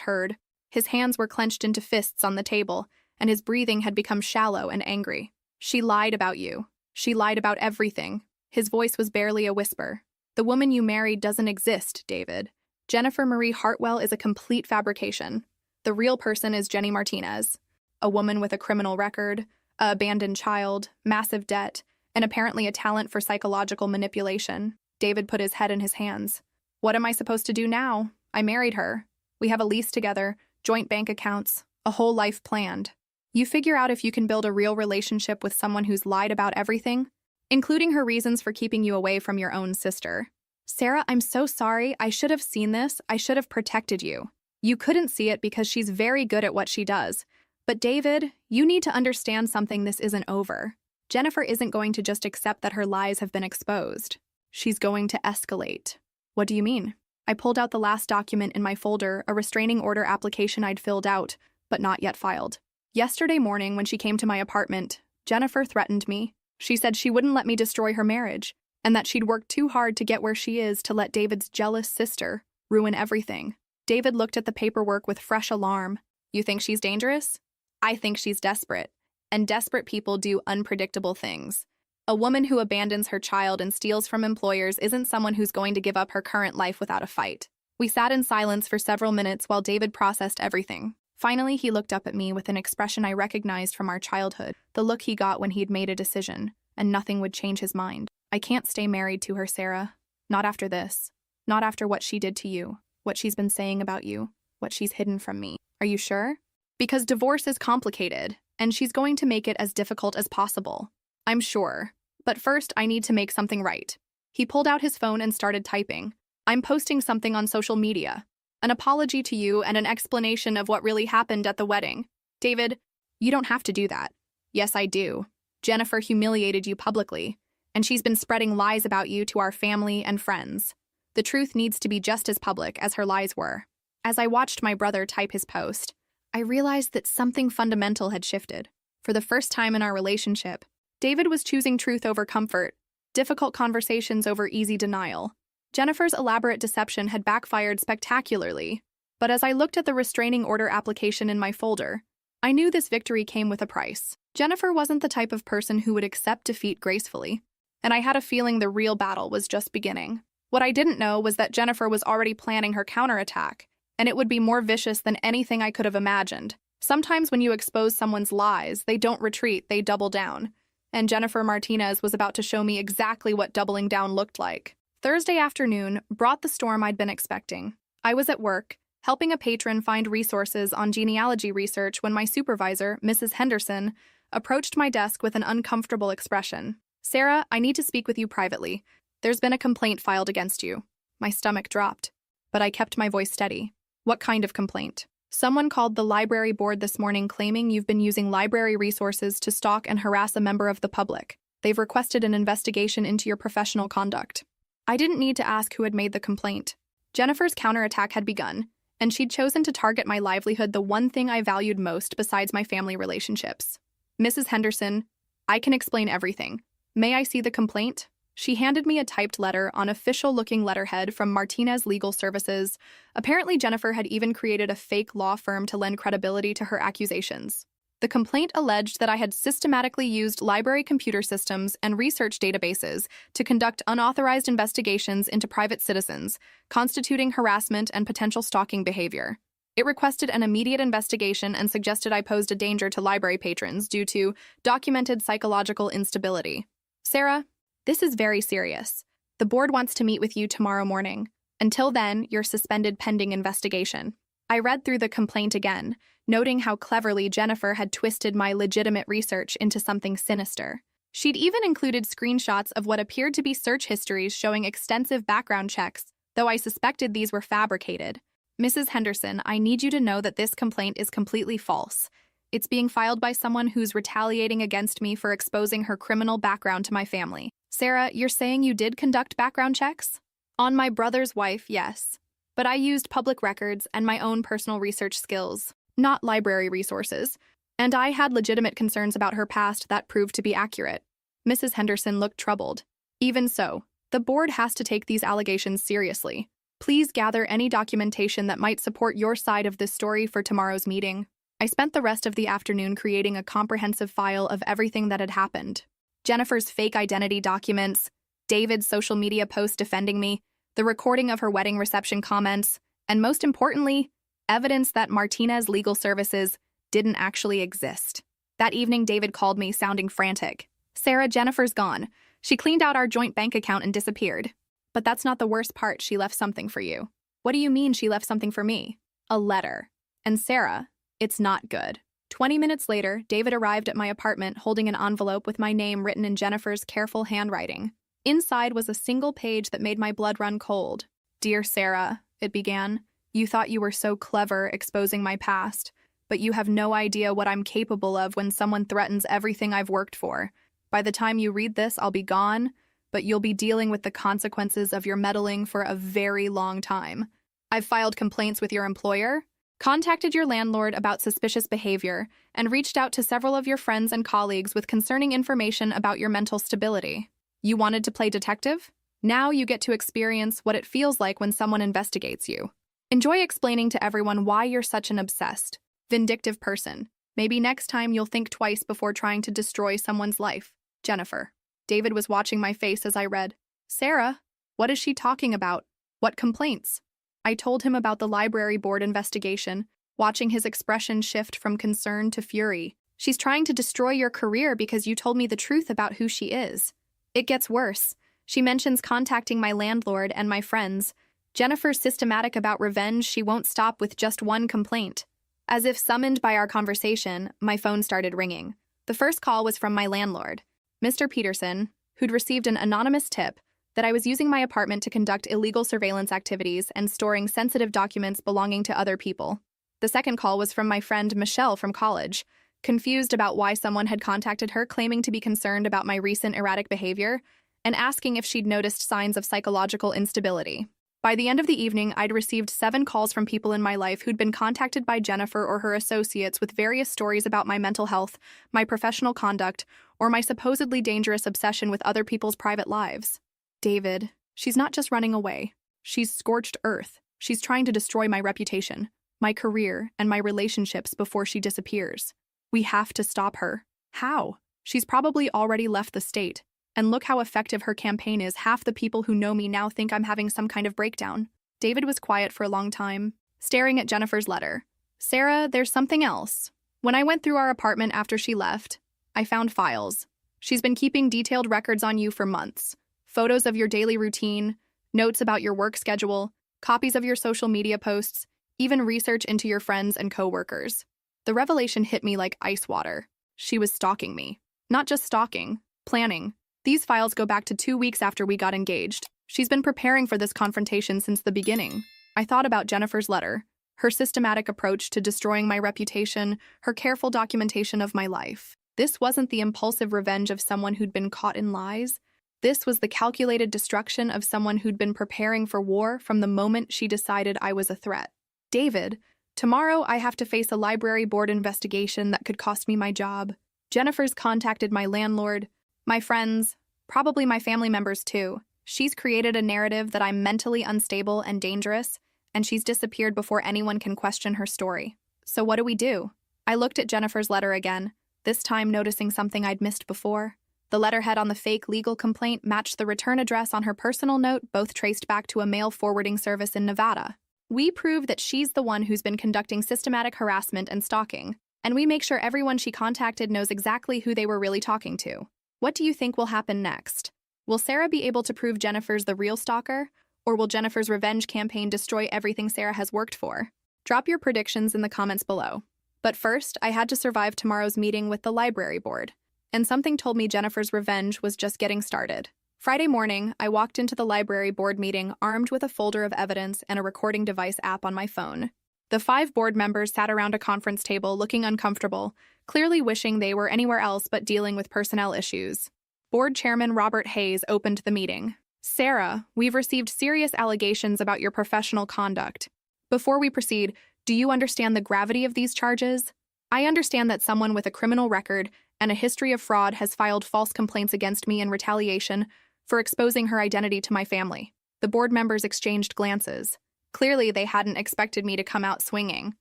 heard. His hands were clenched into fists on the table, and his breathing had become shallow and angry. She lied about you. She lied about everything. His voice was barely a whisper. The woman you married doesn't exist, David. Jennifer Marie Hartwell is a complete fabrication. The real person is Jenny Martinez, a woman with a criminal record, an abandoned child, massive debt, and apparently a talent for psychological manipulation. David put his head in his hands. What am I supposed to do now? I married her. We have a lease together, joint bank accounts, a whole life planned. You figure out if you can build a real relationship with someone who's lied about everything, including her reasons for keeping you away from your own sister. Sarah, I'm so sorry. I should have seen this. I should have protected you. You couldn't see it because she's very good at what she does. But David, you need to understand something. This isn't over. Jennifer isn't going to just accept that her lies have been exposed. She's going to escalate. What do you mean? I pulled out the last document in my folder, a restraining order application I'd filled out, but not yet filed. Yesterday morning, when she came to my apartment, Jennifer threatened me. She said she wouldn't let me destroy her marriage, and that she'd worked too hard to get where she is to let David's jealous sister ruin everything. David looked at the paperwork with fresh alarm. You think she's dangerous? I think she's desperate, and desperate people do unpredictable things. A woman who abandons her child and steals from employers isn't someone who's going to give up her current life without a fight. We sat in silence for several minutes while David processed everything. Finally, he looked up at me with an expression I recognized from our childhood, the look he got when he'd made a decision, and nothing would change his mind. I can't stay married to her, Sarah. Not after this. Not after what she did to you, what she's been saying about you, what she's hidden from me. Are you sure? Because divorce is complicated, and she's going to make it as difficult as possible. I'm sure. But first, I need to make something right. He pulled out his phone and started typing. I'm posting something on social media. An apology to you and an explanation of what really happened at the wedding. David, you don't have to do that. Yes, I do. Jennifer humiliated you publicly, and she's been spreading lies about you to our family and friends. The truth needs to be just as public as her lies were. As I watched my brother type his post, I realized that something fundamental had shifted. For the first time in our relationship, David was choosing truth over comfort, difficult conversations over easy denial. Jennifer's elaborate deception had backfired spectacularly, but as I looked at the restraining order application in my folder, I knew this victory came with a price. Jennifer wasn't the type of person who would accept defeat gracefully, and I had a feeling the real battle was just beginning. What I didn't know was that Jennifer was already planning her counterattack, and it would be more vicious than anything I could have imagined. Sometimes when you expose someone's lies, they don't retreat, they double down. And Jennifer Martinez was about to show me exactly what doubling down looked like. Thursday afternoon brought the storm I'd been expecting. I was at work, helping a patron find resources on genealogy research when my supervisor, Mrs. Henderson, approached my desk with an uncomfortable expression. "Sarah, I need to speak with you privately. There's been a complaint filed against you." My stomach dropped, but I kept my voice steady. "What kind of complaint?" "Someone called the library board this morning claiming you've been using library resources to stalk and harass a member of the public. They've requested an investigation into your professional conduct." I didn't need to ask who had made the complaint. Jennifer's counterattack had begun, and she'd chosen to target my livelihood, the one thing I valued most besides my family relationships. "Mrs. Henderson, I can explain everything. May I see the complaint?" She handed me a typed letter on official-looking letterhead from Martinez Legal Services. Apparently, Jennifer had even created a fake law firm to lend credibility to her accusations. The complaint alleged that I had systematically used library computer systems and research databases to conduct unauthorized investigations into private citizens, constituting harassment and potential stalking behavior. It requested an immediate investigation and suggested I posed a danger to library patrons due to documented psychological instability. "Sarah, this is very serious. The board wants to meet with you tomorrow morning. Until then, you're suspended pending investigation." I read through the complaint again, noting how cleverly Jennifer had twisted my legitimate research into something sinister. She'd even included screenshots of what appeared to be search histories showing extensive background checks, though I suspected these were fabricated. "Mrs. Henderson, I need you to know that this complaint is completely false. It's being filed by someone who's retaliating against me for exposing her criminal background to my family." "Sarah, you're saying you did conduct background checks?" "On my brother's wife, yes. But I used public records and my own personal research skills, not library resources, and I had legitimate concerns about her past that proved to be accurate." Mrs. Henderson looked troubled. "Even so, the board has to take these allegations seriously. Please gather any documentation that might support your side of this story for tomorrow's meeting." I spent the rest of the afternoon creating a comprehensive file of everything that had happened. Jennifer's fake identity documents, David's social media posts defending me, the recording of her wedding reception comments, and most importantly, evidence that Martinez Legal Services didn't actually exist. That evening, David called me, sounding frantic. "Sarah, Jennifer's gone. She cleaned out our joint bank account and disappeared. But that's not the worst part. She left something for you." "What do you mean she left something for me?" "A letter. And Sarah, it's not good." 20 minutes later, David arrived at my apartment holding an envelope with my name written in Jennifer's careful handwriting. Inside was a single page that made my blood run cold. "Dear Sarah," it began, "you thought you were so clever exposing my past, but you have no idea what I'm capable of when someone threatens everything I've worked for. By the time you read this, I'll be gone, but you'll be dealing with the consequences of your meddling for a very long time. I've filed complaints with your employer, contacted your landlord about suspicious behavior, and reached out to several of your friends and colleagues with concerning information about your mental stability. You wanted to play detective? Now you get to experience what it feels like when someone investigates you. Enjoy explaining to everyone why you're such an obsessed, vindictive person. Maybe next time you'll think twice before trying to destroy someone's life. Jennifer." David was watching my face as I read. "Sarah, what is she talking about? What complaints?" I told him about the library board investigation, watching his expression shift from concern to fury. "She's trying to destroy your career because you told me the truth about who she is." It gets worse. She mentions contacting my landlord and my friends. Jennifer's systematic about revenge. She won't stop with just one complaint. As if summoned by our conversation, my phone started ringing. The first call was from my landlord, Mr. Peterson, who'd received an anonymous tip that I was using my apartment to conduct illegal surveillance activities and storing sensitive documents belonging to other people. The second call was from my friend Michelle from college, confused about why someone had contacted her claiming to be concerned about my recent erratic behavior and asking if she'd noticed signs of psychological instability. By the end of the evening, I'd received 7 calls from people in my life who'd been contacted by Jennifer or her associates with various stories about my mental health, my professional conduct, or my supposedly dangerous obsession with other people's private lives. "David, she's not just running away. She's scorched earth. She's trying to destroy my reputation, my career, and my relationships before she disappears. We have to stop her." "How?" "She's probably already left the state. And look how effective her campaign is. Half the people who know me now think I'm having some kind of breakdown." David was quiet for a long time, staring at Jennifer's letter. "Sarah, there's something else. When I went through our apartment after she left, I found files. She's been keeping detailed records on you for months. Photos of your daily routine, notes about your work schedule, copies of your social media posts, Even research into your friends and coworkers. The revelation hit me like ice water. She was stalking me. Not just stalking, planning. These files go back to 2 weeks after we got engaged. She's been preparing for this confrontation since the beginning. I thought about Jennifer's letter, her systematic approach to destroying my reputation, her careful documentation of my life. This wasn't the impulsive revenge of someone who'd been caught in lies. This was the calculated destruction of someone who'd been preparing for war from the moment she decided I was a threat. David, tomorrow I have to face a library board investigation that could cost me my job. Jennifer's contacted my landlord, my friends, probably my family members too. She's created a narrative that I'm mentally unstable and dangerous, and she's disappeared before anyone can question her story. So what do? I looked at Jennifer's letter again, this time noticing something I'd missed before. The letterhead on the fake legal complaint matched the return address on her personal note, both traced back to a mail forwarding service in Nevada. We prove that she's the one who's been conducting systematic harassment and stalking, and we make sure everyone she contacted knows exactly who they were really talking to. What do you think will happen next? Will Sarah be able to prove Jennifer's the real stalker, or will Jennifer's revenge campaign destroy everything Sarah has worked for? Drop your predictions in the comments below. But first, I had to survive tomorrow's meeting with the library board, and something told me Jennifer's revenge was just getting started. Friday morning, I walked into the library board meeting armed with a folder of evidence and a recording device app on my phone. The 5 board members sat around a conference table looking uncomfortable, clearly wishing they were anywhere else but dealing with personnel issues. Board Chairman Robert Hayes opened the meeting. Sarah, we've received serious allegations about your professional conduct. Before we proceed, do you understand the gravity of these charges? I understand that someone with a criminal record and a history of fraud has filed false complaints against me in retaliation for exposing her identity to my family. The board members exchanged glances. Clearly, they hadn't expected me to come out swinging.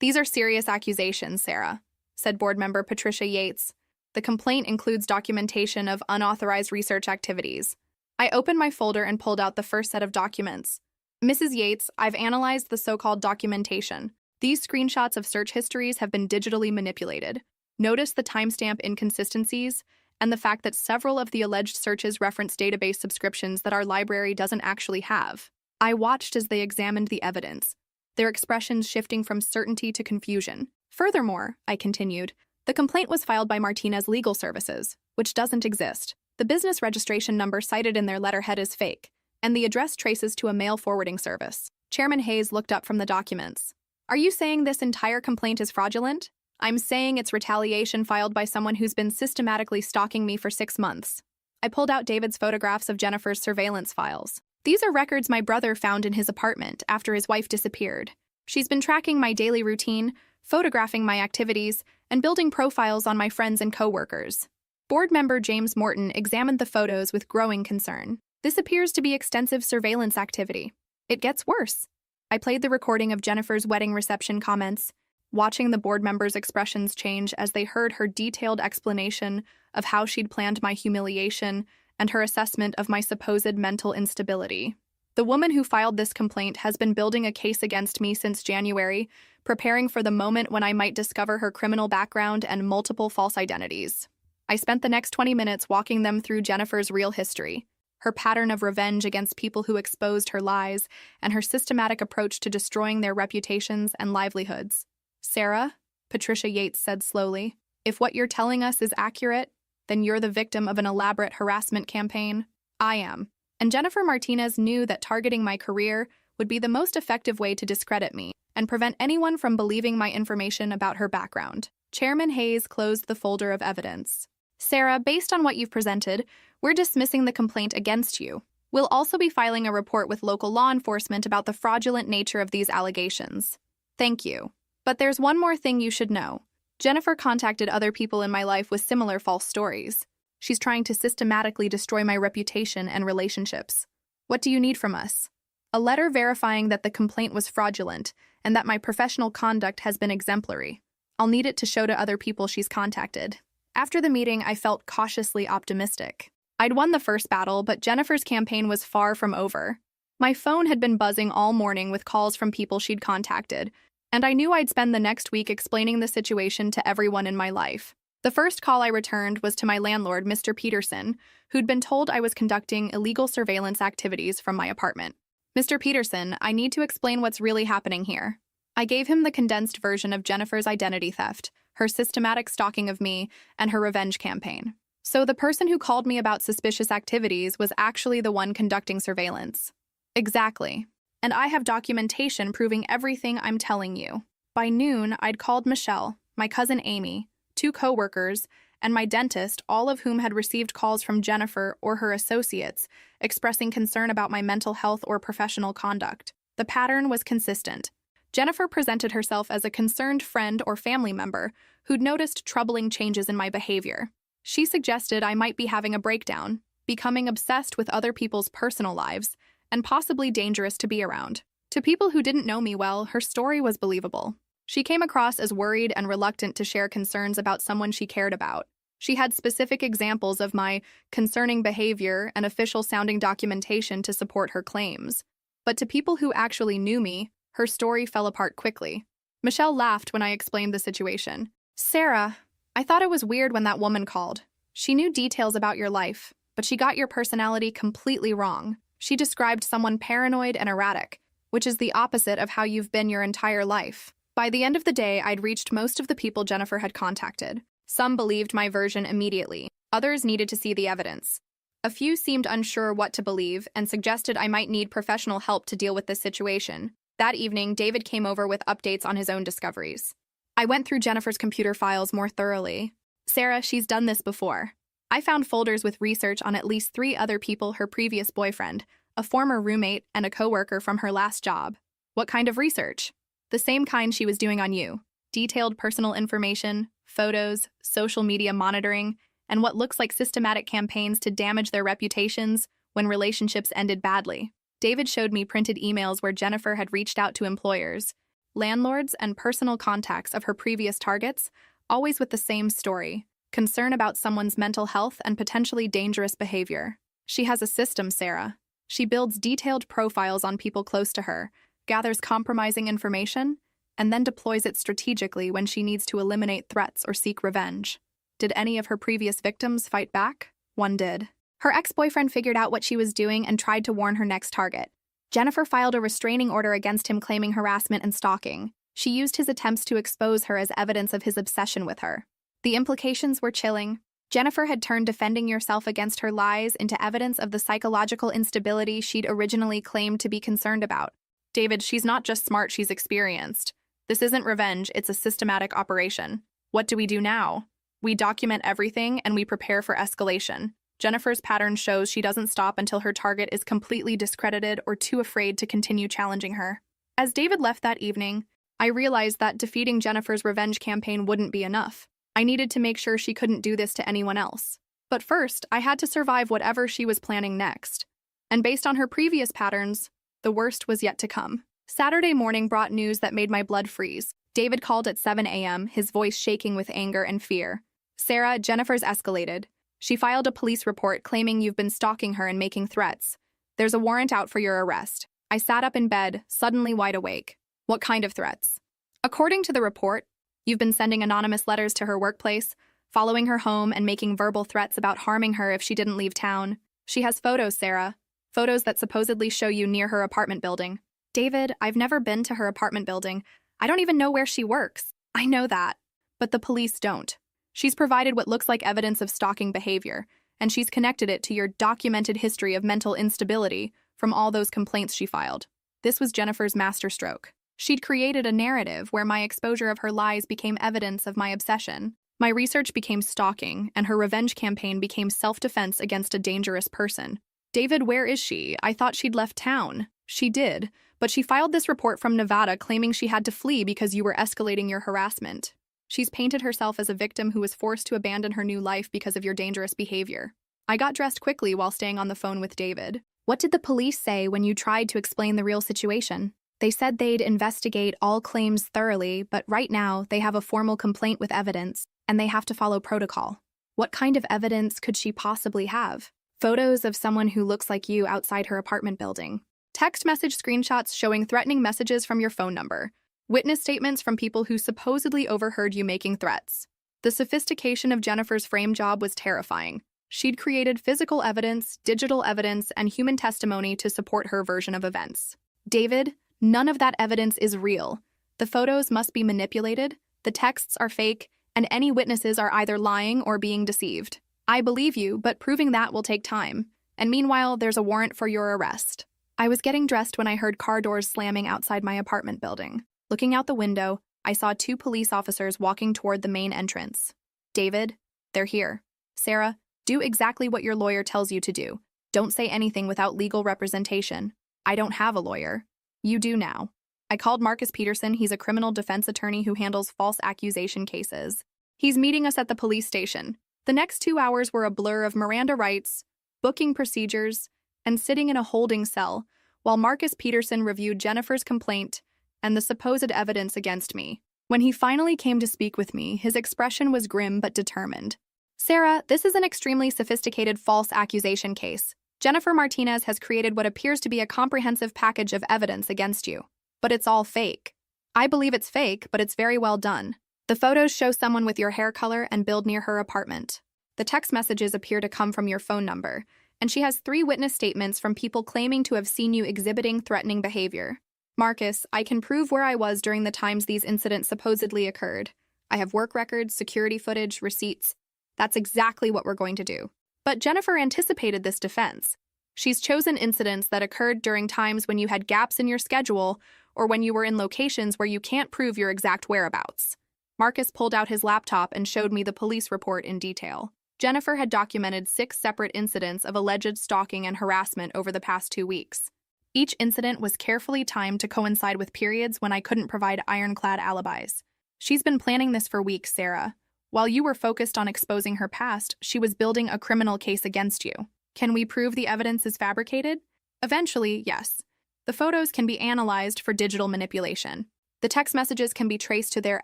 These are serious accusations, Sarah, said board member Patricia Yates. The complaint includes documentation of unauthorized research activities. I opened my folder and pulled out the first set of documents. Mrs. Yates, I've analyzed the so-called documentation. These screenshots of search histories have been digitally manipulated. Notice the timestamp inconsistencies and the fact that several of the alleged searches reference database subscriptions that our library doesn't actually have. I watched as they examined the evidence, their expressions shifting from certainty to confusion. Furthermore, I continued, the complaint was filed by Martinez Legal Services, which doesn't exist. The business registration number cited in their letterhead is fake, and the address traces to a mail forwarding service. Chairman Hayes looked up from the documents. Are you saying this entire complaint is fraudulent? I'm saying it's retaliation filed by someone who's been systematically stalking me for 6 months. I pulled out David's photographs of Jennifer's surveillance files. These are records my brother found in his apartment after his wife disappeared. She's been tracking my daily routine, photographing my activities, and building profiles on my friends and coworkers. Board member James Morton examined the photos with growing concern. This appears to be extensive surveillance activity. It gets worse. I played the recording of Jennifer's wedding reception comments, watching the board members' expressions change as they heard her detailed explanation of how she'd planned my humiliation and her assessment of my supposed mental instability. The woman who filed this complaint has been building a case against me since January, preparing for the moment when I might discover her criminal background and multiple false identities. I spent the next 20 minutes walking them through Jennifer's real history, her pattern of revenge against people who exposed her lies, and her systematic approach to destroying their reputations and livelihoods. Sarah, Patricia Yates said slowly, if what you're telling us is accurate, then you're the victim of an elaborate harassment campaign. I am. And Jennifer Martinez knew that targeting my career would be the most effective way to discredit me and prevent anyone from believing my information about her background. Chairman Hayes closed the folder of evidence. Sarah, based on what you've presented, we're dismissing the complaint against you. We'll also be filing a report with local law enforcement about the fraudulent nature of these allegations. Thank you. But there's one more thing you should know. Jennifer contacted other people in my life with similar false stories. She's trying to systematically destroy my reputation and relationships. What do you need from us? A letter verifying that the complaint was fraudulent and that my professional conduct has been exemplary. I'll need it to show to other people she's contacted. After the meeting, I felt cautiously optimistic. I'd won the first battle, but Jennifer's campaign was far from over. My phone had been buzzing all morning with calls from people she'd contacted, and I knew I'd spend the next week explaining the situation to everyone in my life. The first call I returned was to my landlord, Mr. Peterson, who'd been told I was conducting illegal surveillance activities from my apartment. Mr. Peterson, I need to explain what's really happening here. I gave him the condensed version of Jennifer's identity theft, her systematic stalking of me, and her revenge campaign. So the person who called me about suspicious activities was actually the one conducting surveillance. Exactly. And I have documentation proving everything I'm telling you. By noon, I'd called Michelle, my cousin Amy, 2 coworkers, and my dentist, all of whom had received calls from Jennifer or her associates, expressing concern about my mental health or professional conduct. The pattern was consistent. Jennifer presented herself as a concerned friend or family member who'd noticed troubling changes in my behavior. She suggested I might be having a breakdown, becoming obsessed with other people's personal lives, and possibly dangerous to be around. To people who didn't know me well, her story was believable. She came across as worried and reluctant to share concerns about someone she cared about. She had specific examples of my concerning behavior and official-sounding documentation to support her claims. But to people who actually knew me, her story fell apart quickly. Michelle laughed when I explained the situation. "Sarah, I thought it was weird when that woman called. She knew details about your life, but she got your personality completely wrong. She described someone paranoid and erratic, which is the opposite of how you've been your entire life." By the end of the day, I'd reached most of the people Jennifer had contacted. Some believed my version immediately. Others needed to see the evidence. A few seemed unsure what to believe and suggested I might need professional help to deal with this situation. That evening, David came over with updates on his own discoveries. I went through Jennifer's computer files more thoroughly. "Sarah, she's done this before." I found folders with research on at least 3 other people: her previous boyfriend, a former roommate, and a coworker from her last job. "What kind of research?" "The same kind she was doing on you. Detailed personal information, photos, social media monitoring, and what looks like systematic campaigns to damage their reputations when relationships ended badly." David showed me printed emails where Jennifer had reached out to employers, landlords, and personal contacts of her previous targets, always with the same story: concern about someone's mental health and potentially dangerous behavior. She has a system, Sarah. She builds detailed profiles on people close to her, gathers compromising information, and then deploys it strategically when she needs to eliminate threats or seek revenge. Did any of her previous victims fight back? One did. Her ex-boyfriend figured out what she was doing and tried to warn her next target. Jennifer filed a restraining order against him claiming harassment and stalking. She used his attempts to expose her as evidence of his obsession with her. The implications were chilling. Jennifer had turned defending yourself against her lies into evidence of the psychological instability she'd originally claimed to be concerned about. "David, she's not just smart, she's experienced. This isn't revenge, it's a systematic operation. What do we do now? We document everything and we prepare for escalation. Jennifer's pattern shows she doesn't stop until her target is completely discredited or too afraid to continue challenging her." As David left that evening, I realized that defeating Jennifer's revenge campaign wouldn't be enough. I needed to make sure she couldn't do this to anyone else. But first, I had to survive whatever she was planning next. And based on her previous patterns, the worst was yet to come. Saturday morning brought news that made my blood freeze. David called at 7 a.m., his voice shaking with anger and fear. "Sarah, Jennifer's escalated. She filed a police report claiming you've been stalking her and making threats. There's a warrant out for your arrest." I sat up in bed, suddenly wide awake. "What kind of threats?" "According to the report, you've been sending anonymous letters to her workplace, following her home and making verbal threats about harming her if she didn't leave town. She has photos, Sarah. Photos that supposedly show you near her apartment building." "David, I've never been to her apartment building. I don't even know where she works." "I know that, but the police don't. She's provided what looks like evidence of stalking behavior, and she's connected it to your documented history of mental instability from all those complaints she filed." This was Jennifer's masterstroke. She'd created a narrative where my exposure of her lies became evidence of my obsession. My research became stalking, and her revenge campaign became self-defense against a dangerous person. "David, where is she? I thought she'd left town." "She did, but she filed this report from Nevada claiming she had to flee because you were escalating your harassment. She's painted herself as a victim who was forced to abandon her new life because of your dangerous behavior." I got dressed quickly while staying on the phone with David. "What did the police say when you tried to explain the real situation?" "They said they'd investigate all claims thoroughly, but right now they have a formal complaint with evidence, and they have to follow protocol." "What kind of evidence could she possibly have?" "Photos of someone who looks like you outside her apartment building. Text message screenshots showing threatening messages from your phone number. Witness statements from people who supposedly overheard you making threats." The sophistication of Jennifer's frame job was terrifying. She'd created physical evidence, digital evidence, and human testimony to support her version of events. "David, none of that evidence is real. The photos must be manipulated, the texts are fake, and any witnesses are either lying or being deceived. I believe you, but proving that will take time. And meanwhile, there's a warrant for your arrest. I was getting dressed when I heard car doors slamming outside my apartment building. Looking out the window, I saw 2 police officers walking toward the main entrance. David, they're here. Sarah, do exactly what your lawyer tells you to do. Don't say anything without legal representation. I don't have a lawyer. You do now. I called Marcus Peterson. He's a criminal defense attorney who handles false accusation cases. He's meeting us at the police station. The next 2 hours were a blur of Miranda rights, booking procedures, and sitting in a holding cell while Marcus Peterson reviewed Jennifer's complaint and the supposed evidence against me. When he finally came to speak with me, his expression was grim but determined. Sarah, this is an extremely sophisticated false accusation case. Jennifer Martinez has created what appears to be a comprehensive package of evidence against you. But it's all fake. I believe it's fake, but it's very well done. The photos show someone with your hair color and build near her apartment. The text messages appear to come from your phone number, and she has 3 witness statements from people claiming to have seen you exhibiting threatening behavior. Marcus, I can prove where I was during the times these incidents supposedly occurred. I have work records, security footage, receipts. That's exactly what we're going to do. But Jennifer anticipated this defense. She's chosen incidents that occurred during times when you had gaps in your schedule or when you were in locations where you can't prove your exact whereabouts. Marcus pulled out his laptop and showed me the police report in detail. Jennifer had documented 6 separate incidents of alleged stalking and harassment over the past 2 weeks. Each incident was carefully timed to coincide with periods when I couldn't provide ironclad alibis. She's been planning this for weeks, Sarah. While you were focused on exposing her past, she was building a criminal case against you. Can we prove the evidence is fabricated? Eventually, yes. The photos can be analyzed for digital manipulation. The text messages can be traced to their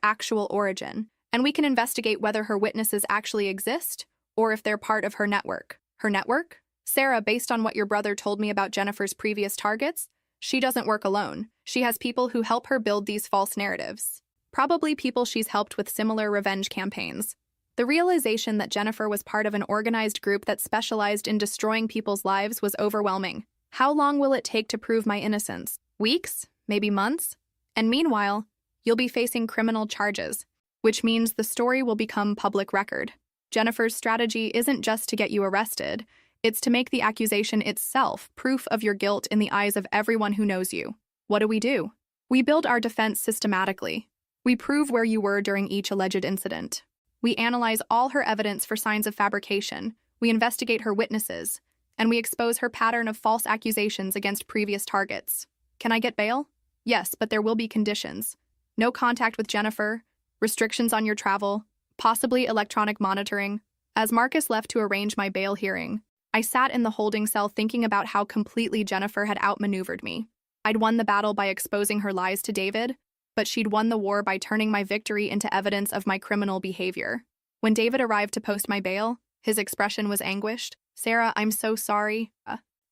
actual origin, and we can investigate whether her witnesses actually exist or if they're part of her network. Her network? Sarah, based on what your brother told me about Jennifer's previous targets, she doesn't work alone. She has people who help her build these false narratives. Probably people she's helped with similar revenge campaigns. The realization that Jennifer was part of an organized group that specialized in destroying people's lives was overwhelming. How long will it take to prove my innocence? Weeks? Maybe months? And meanwhile, you'll be facing criminal charges, which means the story will become public record. Jennifer's strategy isn't just to get you arrested, it's to make the accusation itself proof of your guilt in the eyes of everyone who knows you. What do? We build our defense systematically. We prove where you were during each alleged incident. We analyze all her evidence for signs of fabrication. We investigate her witnesses, and we expose her pattern of false accusations against previous targets. Can I get bail? Yes, but there will be conditions. No contact with Jennifer, restrictions on your travel, possibly electronic monitoring. As Marcus left to arrange my bail hearing, I sat in the holding cell thinking about how completely Jennifer had outmaneuvered me. I'd won the battle by exposing her lies to David, but she'd won the war by turning my victory into evidence of my criminal behavior. When David arrived to post my bail, his expression was anguished. Sarah, I'm so sorry.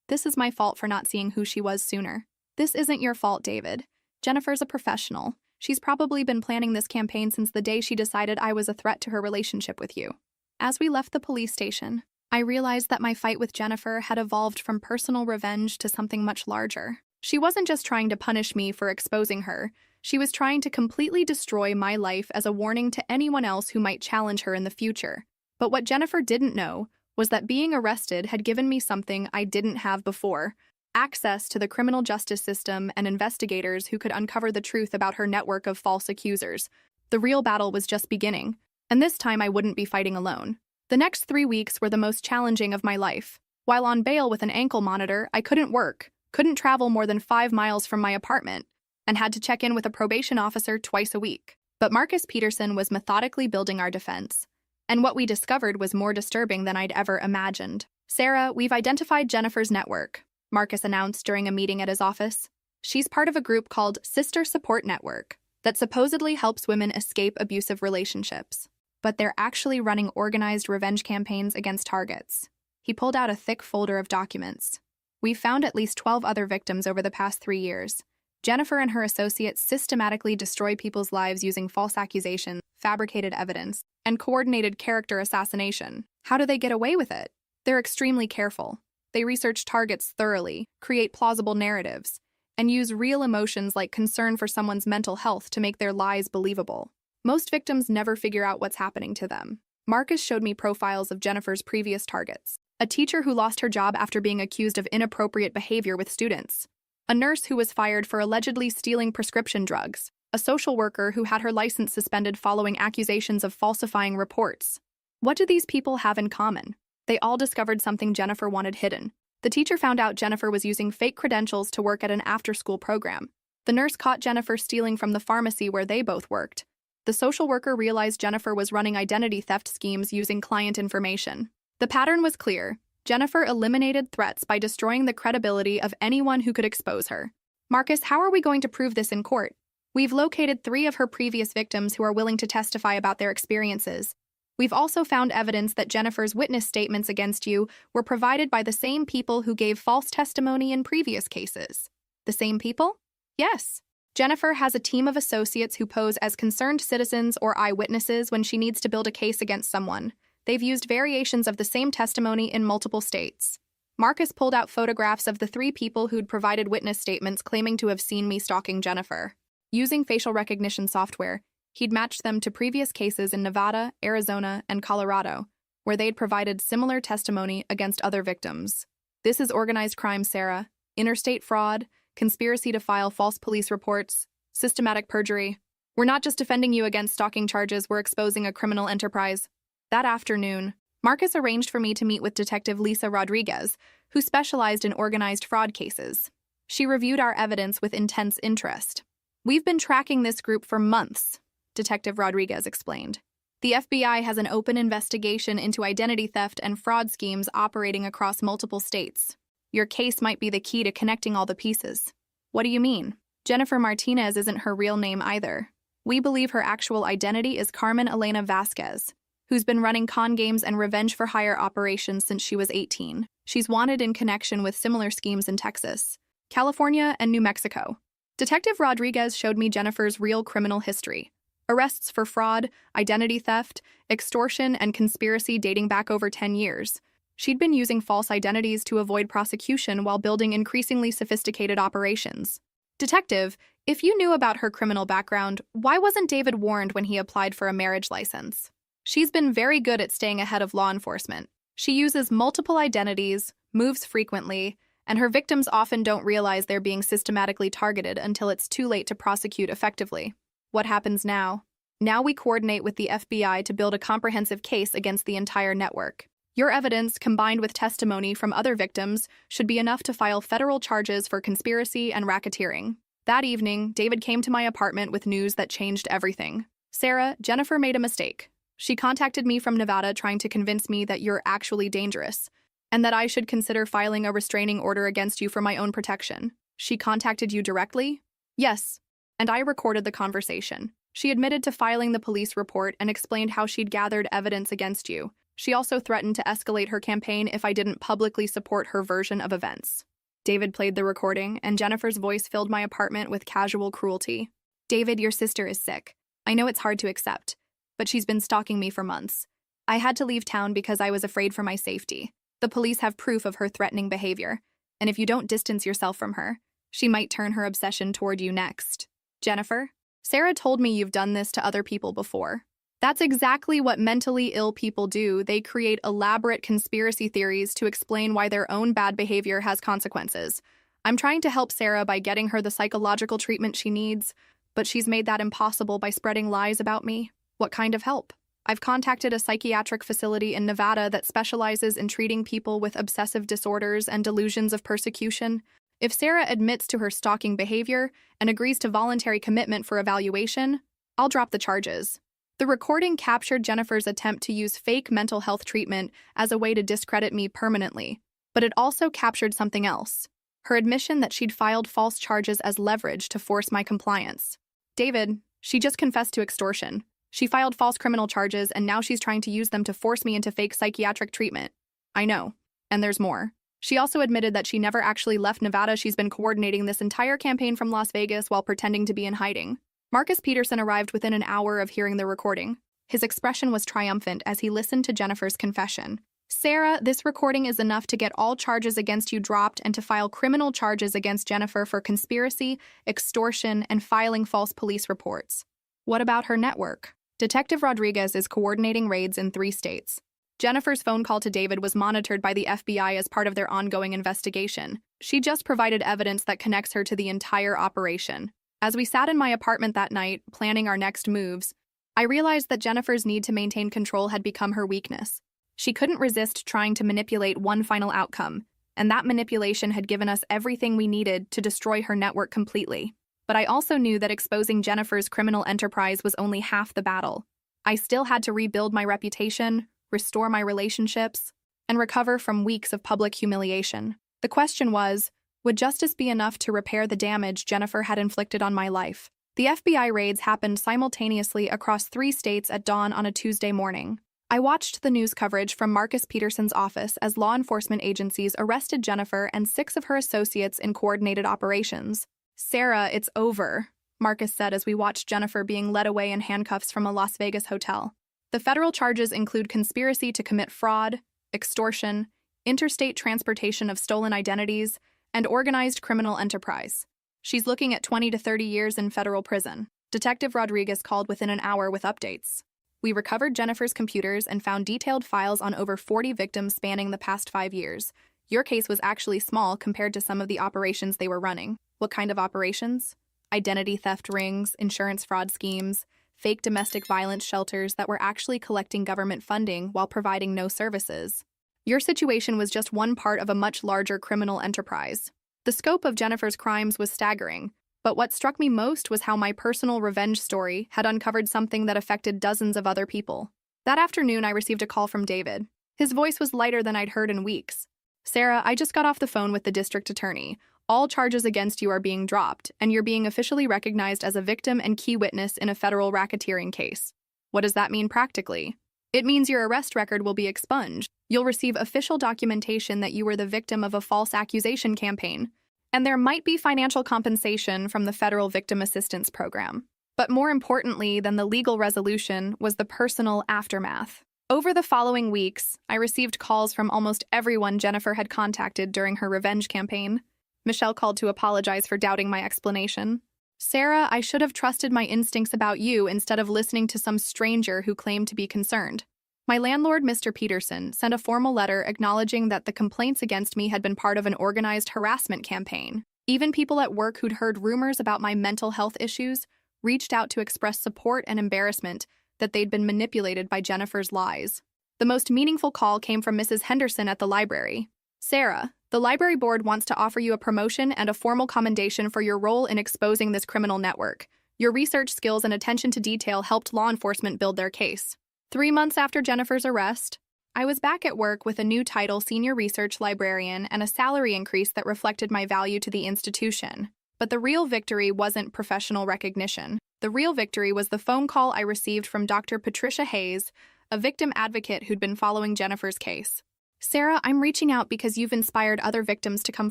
This is my fault for not seeing who she was sooner. This isn't your fault, David. Jennifer's a professional. She's probably been planning this campaign since the day she decided I was a threat to her relationship with you. As we left the police station, I realized that my fight with Jennifer had evolved from personal revenge to something much larger. She wasn't just trying to punish me for exposing her. She was trying to completely destroy my life as a warning to anyone else who might challenge her in the future. But what Jennifer didn't know was that being arrested had given me something I didn't have before: access to the criminal justice system and investigators who could uncover the truth about her network of false accusers. The real battle was just beginning, and this time I wouldn't be fighting alone. The next 3 weeks were the most challenging of my life. While on bail with an ankle monitor, I couldn't work, couldn't travel more than 5 miles from my apartment, and had to check in with a probation officer twice a week. But Marcus Peterson was methodically building our defense, and what we discovered was more disturbing than I'd ever imagined. Sarah, we've identified Jennifer's network, Marcus announced during a meeting at his office. She's part of a group called Sister Support Network that supposedly helps women escape abusive relationships. But they're actually running organized revenge campaigns against targets. He pulled out a thick folder of documents. We've found at least 12 other victims over the past 3 years. Jennifer and her associates systematically destroy people's lives using false accusations, fabricated evidence, and coordinated character assassination. How do they get away with it? They're extremely careful. They research targets thoroughly, create plausible narratives, and use real emotions like concern for someone's mental health to make their lies believable. Most victims never figure out what's happening to them. Marcus showed me profiles of Jennifer's previous targets: a teacher who lost her job after being accused of inappropriate behavior with students, a nurse who was fired for allegedly stealing prescription drugs, a social worker who had her license suspended following accusations of falsifying reports. What do these people have in common? They all discovered something Jennifer wanted hidden. The teacher found out Jennifer was using fake credentials to work at an after-school program. The nurse caught Jennifer stealing from the pharmacy where they both worked. The social worker realized Jennifer was running identity theft schemes using client information. The pattern was clear. Jennifer eliminated threats by destroying the credibility of anyone who could expose her. Marcus, how are we going to prove this in court? We've located 3 of her previous victims who are willing to testify about their experiences. We've also found evidence that Jennifer's witness statements against you were provided by the same people who gave false testimony in previous cases. The same people? Yes. Jennifer has a team of associates who pose as concerned citizens or eyewitnesses when she needs to build a case against someone. They've used variations of the same testimony in multiple states. Marcus pulled out photographs of the 3 people who'd provided witness statements claiming to have seen me stalking Jennifer. Using facial recognition software, he'd matched them to previous cases in Nevada, Arizona, and Colorado, where they'd provided similar testimony against other victims. This is organized crime, Sarah. Interstate fraud, conspiracy to file false police reports, systematic perjury. We're not just defending you against stalking charges, we're exposing a criminal enterprise. That afternoon, Marcus arranged for me to meet with Detective Lisa Rodriguez, who specialized in organized fraud cases. She reviewed our evidence with intense interest. We've been tracking this group for months, Detective Rodriguez explained. The FBI has an open investigation into identity theft and fraud schemes operating across multiple states. Your case might be the key to connecting all the pieces. What do you mean? Jennifer Martinez isn't her real name either. We believe her actual identity is Carmen Elena Vasquez, who's been running con games and revenge-for-hire operations since she was 18. She's wanted in connection with similar schemes in Texas, California, and New Mexico. Detective Rodriguez showed me Jennifer's real criminal history. Arrests for fraud, identity theft, extortion, and conspiracy dating back over 10 years. She'd been using false identities to avoid prosecution while building increasingly sophisticated operations. Detective, if you knew about her criminal background, why wasn't David warned when he applied for a marriage license? She's been very good at staying ahead of law enforcement. She uses multiple identities, moves frequently, and her victims often don't realize they're being systematically targeted until it's too late to prosecute effectively. What happens now? Now we coordinate with the FBI to build a comprehensive case against the entire network. Your evidence, combined with testimony from other victims, should be enough to file federal charges for conspiracy and racketeering. That evening, David came to my apartment with news that changed everything. Sarah, Jennifer made a mistake. She contacted me from Nevada trying to convince me that you're actually dangerous, and that I should consider filing a restraining order against you for my own protection. She contacted you directly? Yes, and I recorded the conversation. She admitted to filing the police report and explained how she'd gathered evidence against you. She also threatened to escalate her campaign if I didn't publicly support her version of events. David played the recording, and Jennifer's voice filled my apartment with casual cruelty. David, your sister is sick. I know it's hard to accept, but she's been stalking me for months. I had to leave town because I was afraid for my safety. The police have proof of her threatening behavior, and if you don't distance yourself from her, she might turn her obsession toward you next. Jennifer, Sarah told me you've done this to other people before. That's exactly what mentally ill people do. They create elaborate conspiracy theories to explain why their own bad behavior has consequences. I'm trying to help Sarah by getting her the psychological treatment she needs, but she's made that impossible by spreading lies about me. What kind of help? I've contacted a psychiatric facility in Nevada that specializes in treating people with obsessive disorders and delusions of persecution. If Sarah admits to her stalking behavior and agrees to voluntary commitment for evaluation, I'll drop the charges. The recording captured Jennifer's attempt to use fake mental health treatment as a way to discredit me permanently, but it also captured something else: her admission that she'd filed false charges as leverage to force my compliance. David, she just confessed to extortion. She filed false criminal charges, and now she's trying to use them to force me into fake psychiatric treatment. I know, and there's more. She also admitted that she never actually left Nevada. She's been coordinating this entire campaign from Las Vegas while pretending to be in hiding. Marcus Peterson arrived within an hour of hearing the recording. His expression was triumphant as he listened to Jennifer's confession. Sarah, this recording is enough to get all charges against you dropped and to file criminal charges against Jennifer for conspiracy, extortion, and filing false police reports. What about her network? Detective Rodriguez is coordinating raids in 3 states. Jennifer's phone call to David was monitored by the FBI as part of their ongoing investigation. She just provided evidence that connects her to the entire operation. As we sat in my apartment that night, planning our next moves, I realized that Jennifer's need to maintain control had become her weakness. She couldn't resist trying to manipulate one final outcome, and that manipulation had given us everything we needed to destroy her network completely. But I also knew that exposing Jennifer's criminal enterprise was only half the battle. I still had to rebuild my reputation, restore my relationships, and recover from weeks of public humiliation. The question was, would justice be enough to repair the damage Jennifer had inflicted on my life? The FBI raids happened simultaneously across 3 states at dawn on a Tuesday morning. I watched the news coverage from Marcus Peterson's office as law enforcement agencies arrested Jennifer and 6 of her associates in coordinated operations. "Sarah, it's over," Marcus said as we watched Jennifer being led away in handcuffs from a Las Vegas hotel. The federal charges include conspiracy to commit fraud, extortion, interstate transportation of stolen identities, and organized criminal enterprise. She's looking at 20 to 30 years in federal prison. Detective Rodriguez called within an hour with updates. We recovered Jennifer's computers and found detailed files on over 40 victims spanning the past 5 years. Your case was actually small compared to some of the operations they were running. What kind of operations? Identity theft rings, insurance fraud schemes, fake domestic violence shelters that were actually collecting government funding while providing no services. Your situation was just one part of a much larger criminal enterprise. The scope of Jennifer's crimes was staggering, but what struck me most was how my personal revenge story had uncovered something that affected dozens of other people. That afternoon, I received a call from David. His voice was lighter than I'd heard in weeks. "Sarah, I just got off the phone with the district attorney. All charges against you are being dropped, and you're being officially recognized as a victim and key witness in a federal racketeering case." What does that mean practically? It means your arrest record will be expunged. You'll receive official documentation that you were the victim of a false accusation campaign, and there might be financial compensation from the Federal Victim Assistance Program. But more importantly than the legal resolution was the personal aftermath. Over the following weeks, I received calls from almost everyone Jennifer had contacted during her revenge campaign. Michelle called to apologize for doubting my explanation. "Sarah, I should have trusted my instincts about you instead of listening to some stranger who claimed to be concerned." My landlord, Mr. Peterson, sent a formal letter acknowledging that the complaints against me had been part of an organized harassment campaign. Even people at work who'd heard rumors about my mental health issues reached out to express support and embarrassment that they'd been manipulated by Jennifer's lies. The most meaningful call came from Mrs. Henderson at the library. "Sarah, the library board wants to offer you a promotion and a formal commendation for your role in exposing this criminal network. Your research skills and attention to detail helped law enforcement build their case." 3 months after Jennifer's arrest, I was back at work with a new title, Senior Research Librarian, and a salary increase that reflected my value to the institution. But the real victory wasn't professional recognition. The real victory was the phone call I received from Dr. Patricia Hayes, a victim advocate who'd been following Jennifer's case. "Sarah, I'm reaching out because you've inspired other victims to come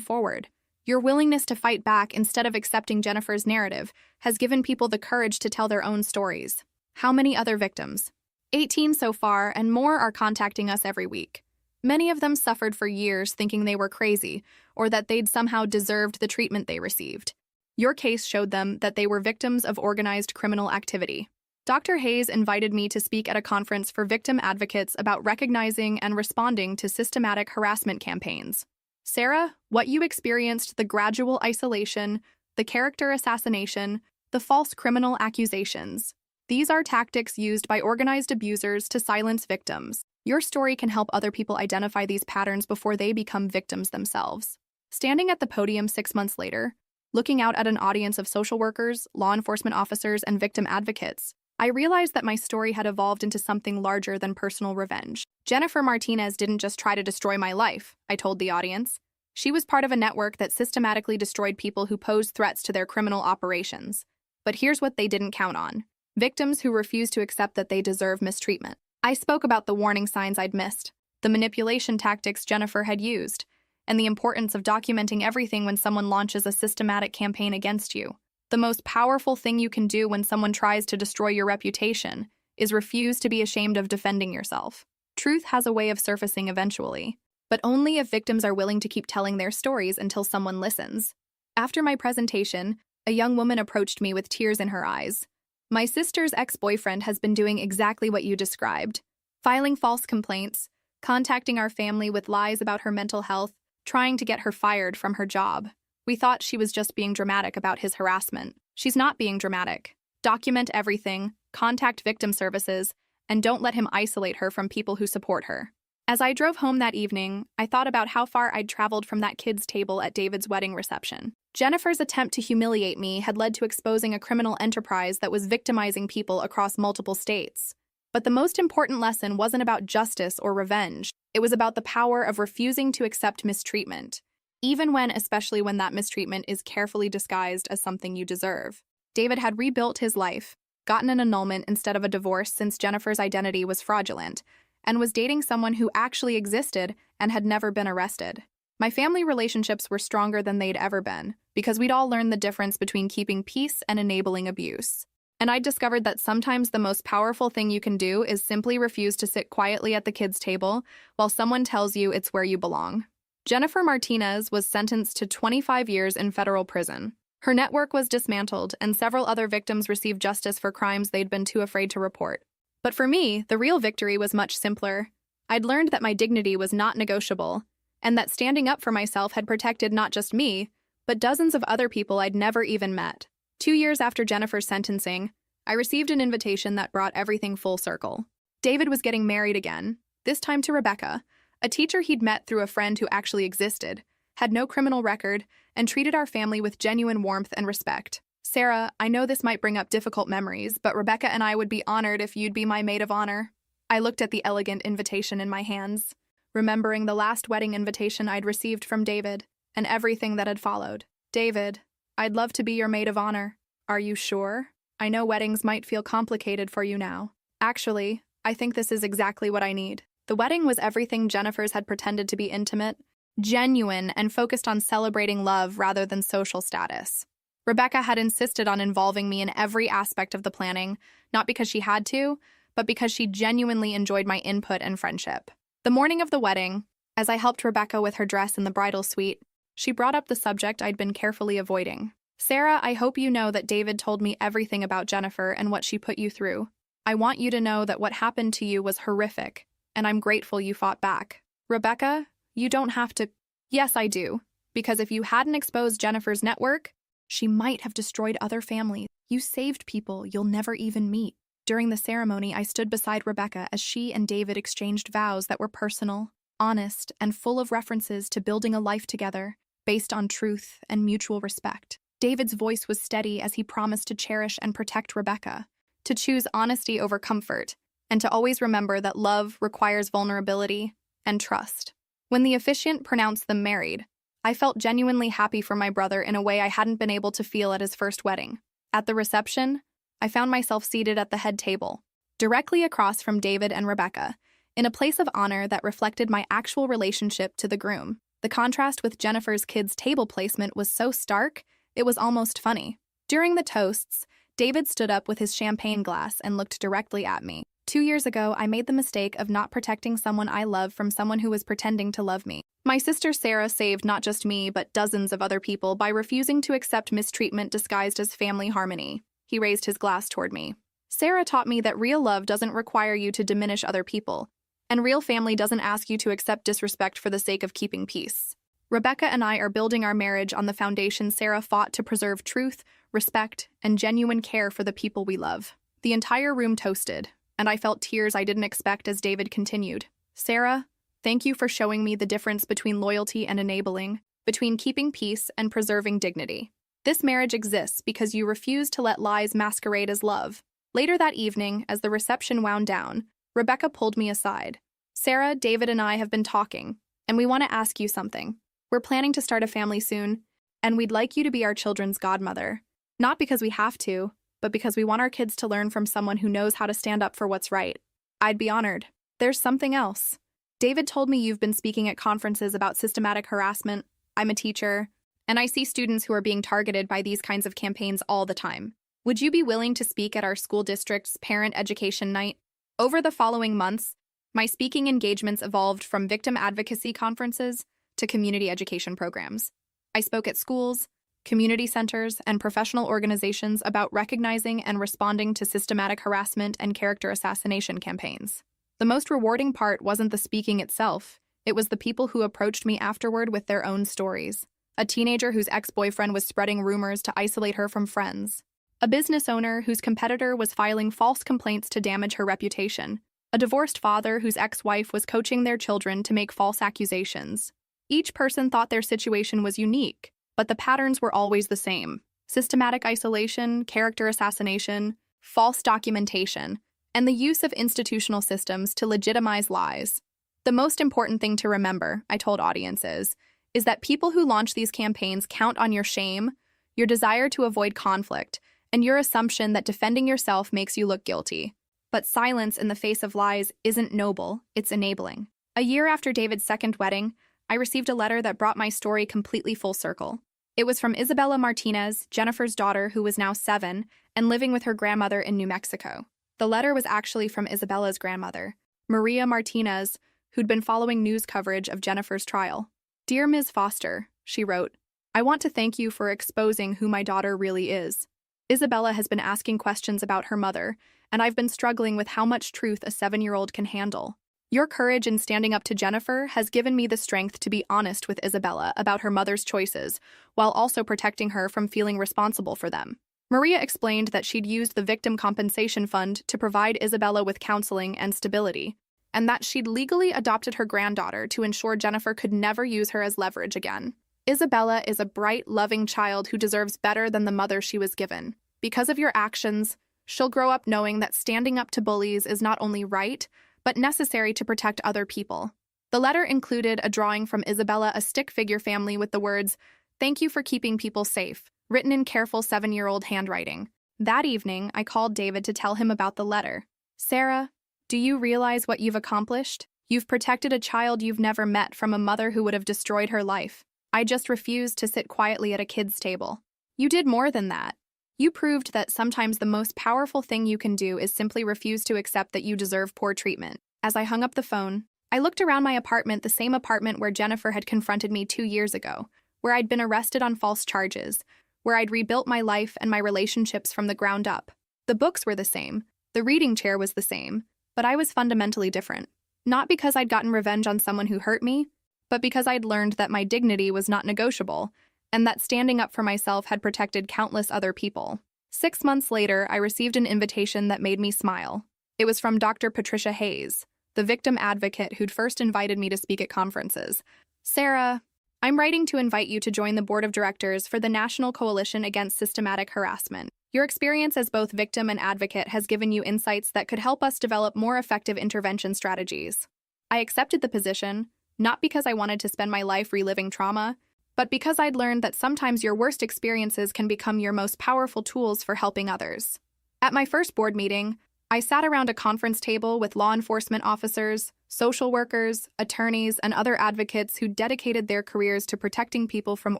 forward. Your willingness to fight back instead of accepting Jennifer's narrative has given people the courage to tell their own stories." How many other victims? 18 so far, and more are contacting us every week. Many of them suffered for years thinking they were crazy or that they'd somehow deserved the treatment they received. Your case showed them that they were victims of organized criminal activity. Dr. Hayes invited me to speak at a conference for victim advocates about recognizing and responding to systematic harassment campaigns. Sarah, what you experienced, the gradual isolation, the character assassination, the false criminal accusations, these are tactics used by organized abusers to silence victims. Your story can help other people identify these patterns before they become victims themselves. Standing at the podium 6 months later, looking out at an audience of social workers, law enforcement officers, and victim advocates, I realized that my story had evolved into something larger than personal revenge. Jennifer Martinez didn't just try to destroy my life, I told the audience. She was part of a network that systematically destroyed people who posed threats to their criminal operations. But here's what they didn't count on: victims who refused to accept that they deserve mistreatment. I spoke about the warning signs I'd missed, the manipulation tactics Jennifer had used, and the importance of documenting everything when someone launches a systematic campaign against you. The most powerful thing you can do when someone tries to destroy your reputation is refuse to be ashamed of defending yourself. Truth has a way of surfacing eventually, but only if victims are willing to keep telling their stories until someone listens. After my presentation, a young woman approached me with tears in her eyes. My sister's ex-boyfriend has been doing exactly what you described, filing false complaints, contacting our family with lies about her mental health, trying to get her fired from her job. We thought she was just being dramatic about his harassment. She's not being dramatic. Document everything, contact victim services, and don't let him isolate her from people who support her. As I drove home that evening, I thought about how far I'd traveled from that kid's table at David's wedding reception. Jennifer's attempt to humiliate me had led to exposing a criminal enterprise that was victimizing people across multiple states. But the most important lesson wasn't about justice or revenge. It was about the power of refusing to accept mistreatment, especially when that mistreatment is carefully disguised as something you deserve. David had rebuilt his life, gotten an annulment instead of a divorce since Jennifer's identity was fraudulent, and was dating someone who actually existed and had never been arrested. My family relationships were stronger than they'd ever been, because we'd all learned the difference between keeping peace and enabling abuse. And I discovered that sometimes the most powerful thing you can do is simply refuse to sit quietly at the kids' table while someone tells you it's where you belong. Jennifer Martinez was sentenced to 25 years in federal prison. Her network was dismantled, and several other victims received justice for crimes they'd been too afraid to report. But for me, the real victory was much simpler. I'd learned that my dignity was not negotiable, and that standing up for myself had protected not just me, but dozens of other people I'd never even met. 2 years after Jennifer's sentencing, I received an invitation that brought everything full circle. David was getting married again, this time to Rebecca, a teacher he'd met through a friend who actually existed, had no criminal record, and treated our family with genuine warmth and respect. Sarah, I know this might bring up difficult memories, but Rebecca and I would be honored if you'd be my maid of honor. I looked at the elegant invitation in my hands, remembering the last wedding invitation I'd received from David, and everything that had followed. David, I'd love to be your maid of honor. Are you sure? I know weddings might feel complicated for you now. Actually, I think this is exactly what I need. The wedding was everything Jennifer's had pretended to be: intimate, genuine, and focused on celebrating love rather than social status. Rebecca had insisted on involving me in every aspect of the planning, not because she had to, but because she genuinely enjoyed my input and friendship. The morning of the wedding, as I helped Rebecca with her dress in the bridal suite, she brought up the subject I'd been carefully avoiding. Sarah, I hope you know that David told me everything about Jennifer and what she put you through. I want you to know that what happened to you was horrific, and I'm grateful you fought back. Rebecca, you don't have to. Yes, I do, because if you hadn't exposed Jennifer's network, she might have destroyed other families. You saved people you'll never even meet. During the ceremony, I stood beside Rebecca as she and David exchanged vows that were personal, honest, and full of references to building a life together, based on truth and mutual respect. David's voice was steady as he promised to cherish and protect Rebecca, to choose honesty over comfort, and to always remember that love requires vulnerability and trust. When the officiant pronounced them married, I felt genuinely happy for my brother in a way I hadn't been able to feel at his first wedding. At the reception, I found myself seated at the head table, directly across from David and Rebecca, in a place of honor that reflected my actual relationship to the groom. The contrast with Jennifer's kids' table placement was so stark, it was almost funny. During the toasts, David stood up with his champagne glass and looked directly at me. 2 years ago, I made the mistake of not protecting someone I love from someone who was pretending to love me. My sister Sarah saved not just me, but dozens of other people by refusing to accept mistreatment disguised as family harmony. He raised his glass toward me. Sarah taught me that real love doesn't require you to diminish other people, and real family doesn't ask you to accept disrespect for the sake of keeping peace. Rebecca and I are building our marriage on the foundation Sarah fought to preserve: truth, respect, and genuine care for the people we love. The entire room toasted, and I felt tears I didn't expect as David continued. Sarah, thank you for showing me the difference between loyalty and enabling, between keeping peace and preserving dignity. This marriage exists because you refuse to let lies masquerade as love. Later that evening, as the reception wound down, Rebecca pulled me aside. Sarah, David, and I have been talking, and we want to ask you something. We're planning to start a family soon, and we'd like you to be our children's godmother. Not because we have to, but because we want our kids to learn from someone who knows how to stand up for what's right. I'd be honored. There's something else. David told me you've been speaking at conferences about systematic harassment. I'm a teacher, and I see students who are being targeted by these kinds of campaigns all the time. Would you be willing to speak at our school district's parent education night? Over the following months, My speaking engagements evolved from victim advocacy conferences to community education programs. I spoke at schools, community centers, and professional organizations about recognizing and responding to systematic harassment and character assassination campaigns. The most rewarding part wasn't the speaking itself, it was the people who approached me afterward with their own stories. A teenager whose ex-boyfriend was spreading rumors to isolate her from friends. A business owner whose competitor was filing false complaints to damage her reputation. A divorced father whose ex-wife was coaching their children to make false accusations. Each person thought their situation was unique, but the patterns were always the same. Systematic isolation, character assassination, false documentation, and the use of institutional systems to legitimize lies. The most important thing to remember, I told audiences, is that people who launch these campaigns count on your shame, your desire to avoid conflict, and your assumption that defending yourself makes you look guilty. But silence in the face of lies isn't noble, it's enabling. A year after David's second wedding, I received a letter that brought my story completely full circle. It was from Isabella Martinez, Jennifer's daughter who was now 7 and living with her grandmother in New Mexico. The letter was actually from Isabella's grandmother, Maria Martinez, who'd been following news coverage of Jennifer's trial. "Dear Ms. Foster," she wrote, "I want to thank you for exposing who my daughter really is. Isabella has been asking questions about her mother, and I've been struggling with how much truth a 7-year-old can handle. Your courage in standing up to Jennifer has given me the strength to be honest with Isabella about her mother's choices, while also protecting her from feeling responsible for them." Maria explained that she'd used the Victim Compensation Fund to provide Isabella with counseling and stability, and that she'd legally adopted her granddaughter to ensure Jennifer could never use her as leverage again. "Isabella is a bright, loving child who deserves better than the mother she was given. Because of your actions, she'll grow up knowing that standing up to bullies is not only right, but necessary to protect other people." The letter included a drawing from Isabella, a stick figure family with the words, "Thank you for keeping people safe," written in careful 7-year-old handwriting. That evening, I called David to tell him about the letter. "Sarah, do you realize what you've accomplished? You've protected a child you've never met from a mother who would have destroyed her life. I just refused to sit quietly at a kid's table. You did more than that. You proved that sometimes the most powerful thing you can do is simply refuse to accept that you deserve poor treatment." As I hung up the phone, I looked around my apartment, the same apartment where Jennifer had confronted me 2 years ago, where I'd been arrested on false charges, where I'd rebuilt my life and my relationships from the ground up. The books were the same, the reading chair was the same, but I was fundamentally different. Not because I'd gotten revenge on someone who hurt me, but because I'd learned that my dignity was not negotiable, and that standing up for myself had protected countless other people. 6 months later, I received an invitation that made me smile. It was from Dr. Patricia Hayes, the victim advocate who'd first invited me to speak at conferences. "Sarah, I'm writing to invite you to join the board of directors for the National Coalition Against Systematic Harassment. Your experience as both victim and advocate has given you insights that could help us develop more effective intervention strategies." I accepted the position, not because I wanted to spend my life reliving trauma, but because I'd learned that sometimes your worst experiences can become your most powerful tools for helping others. At my first board meeting, I sat around a conference table with law enforcement officers, social workers, attorneys, and other advocates who dedicated their careers to protecting people from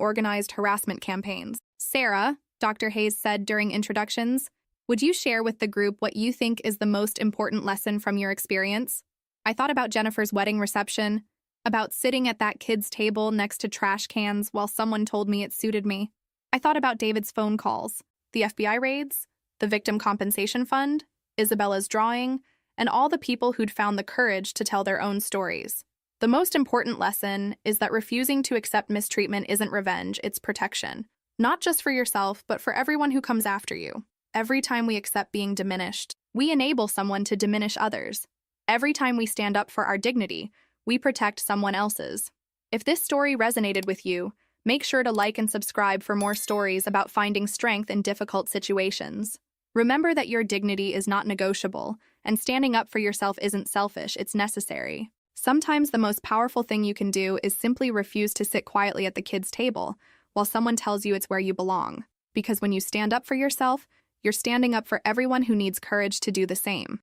organized harassment campaigns. "Sarah," Dr. Hayes said during introductions, "would you share with the group what you think is the most important lesson from your experience?" I thought about Jennifer's wedding reception, about sitting at that kid's table next to trash cans while someone told me it suited me. I thought about David's phone calls, the FBI raids, the Victim Compensation Fund, Isabella's drawing, and all the people who'd found the courage to tell their own stories. The most important lesson is that refusing to accept mistreatment isn't revenge, it's protection. Not just for yourself, but for everyone who comes after you. Every time we accept being diminished, we enable someone to diminish others. Every time we stand up for our dignity, we protect someone else's. If this story resonated with you, make sure to like and subscribe for more stories about finding strength in difficult situations. Remember that your dignity is not negotiable, and standing up for yourself isn't selfish, it's necessary. Sometimes the most powerful thing you can do is simply refuse to sit quietly at the kids' table while someone tells you it's where you belong. Because when you stand up for yourself, you're standing up for everyone who needs courage to do the same.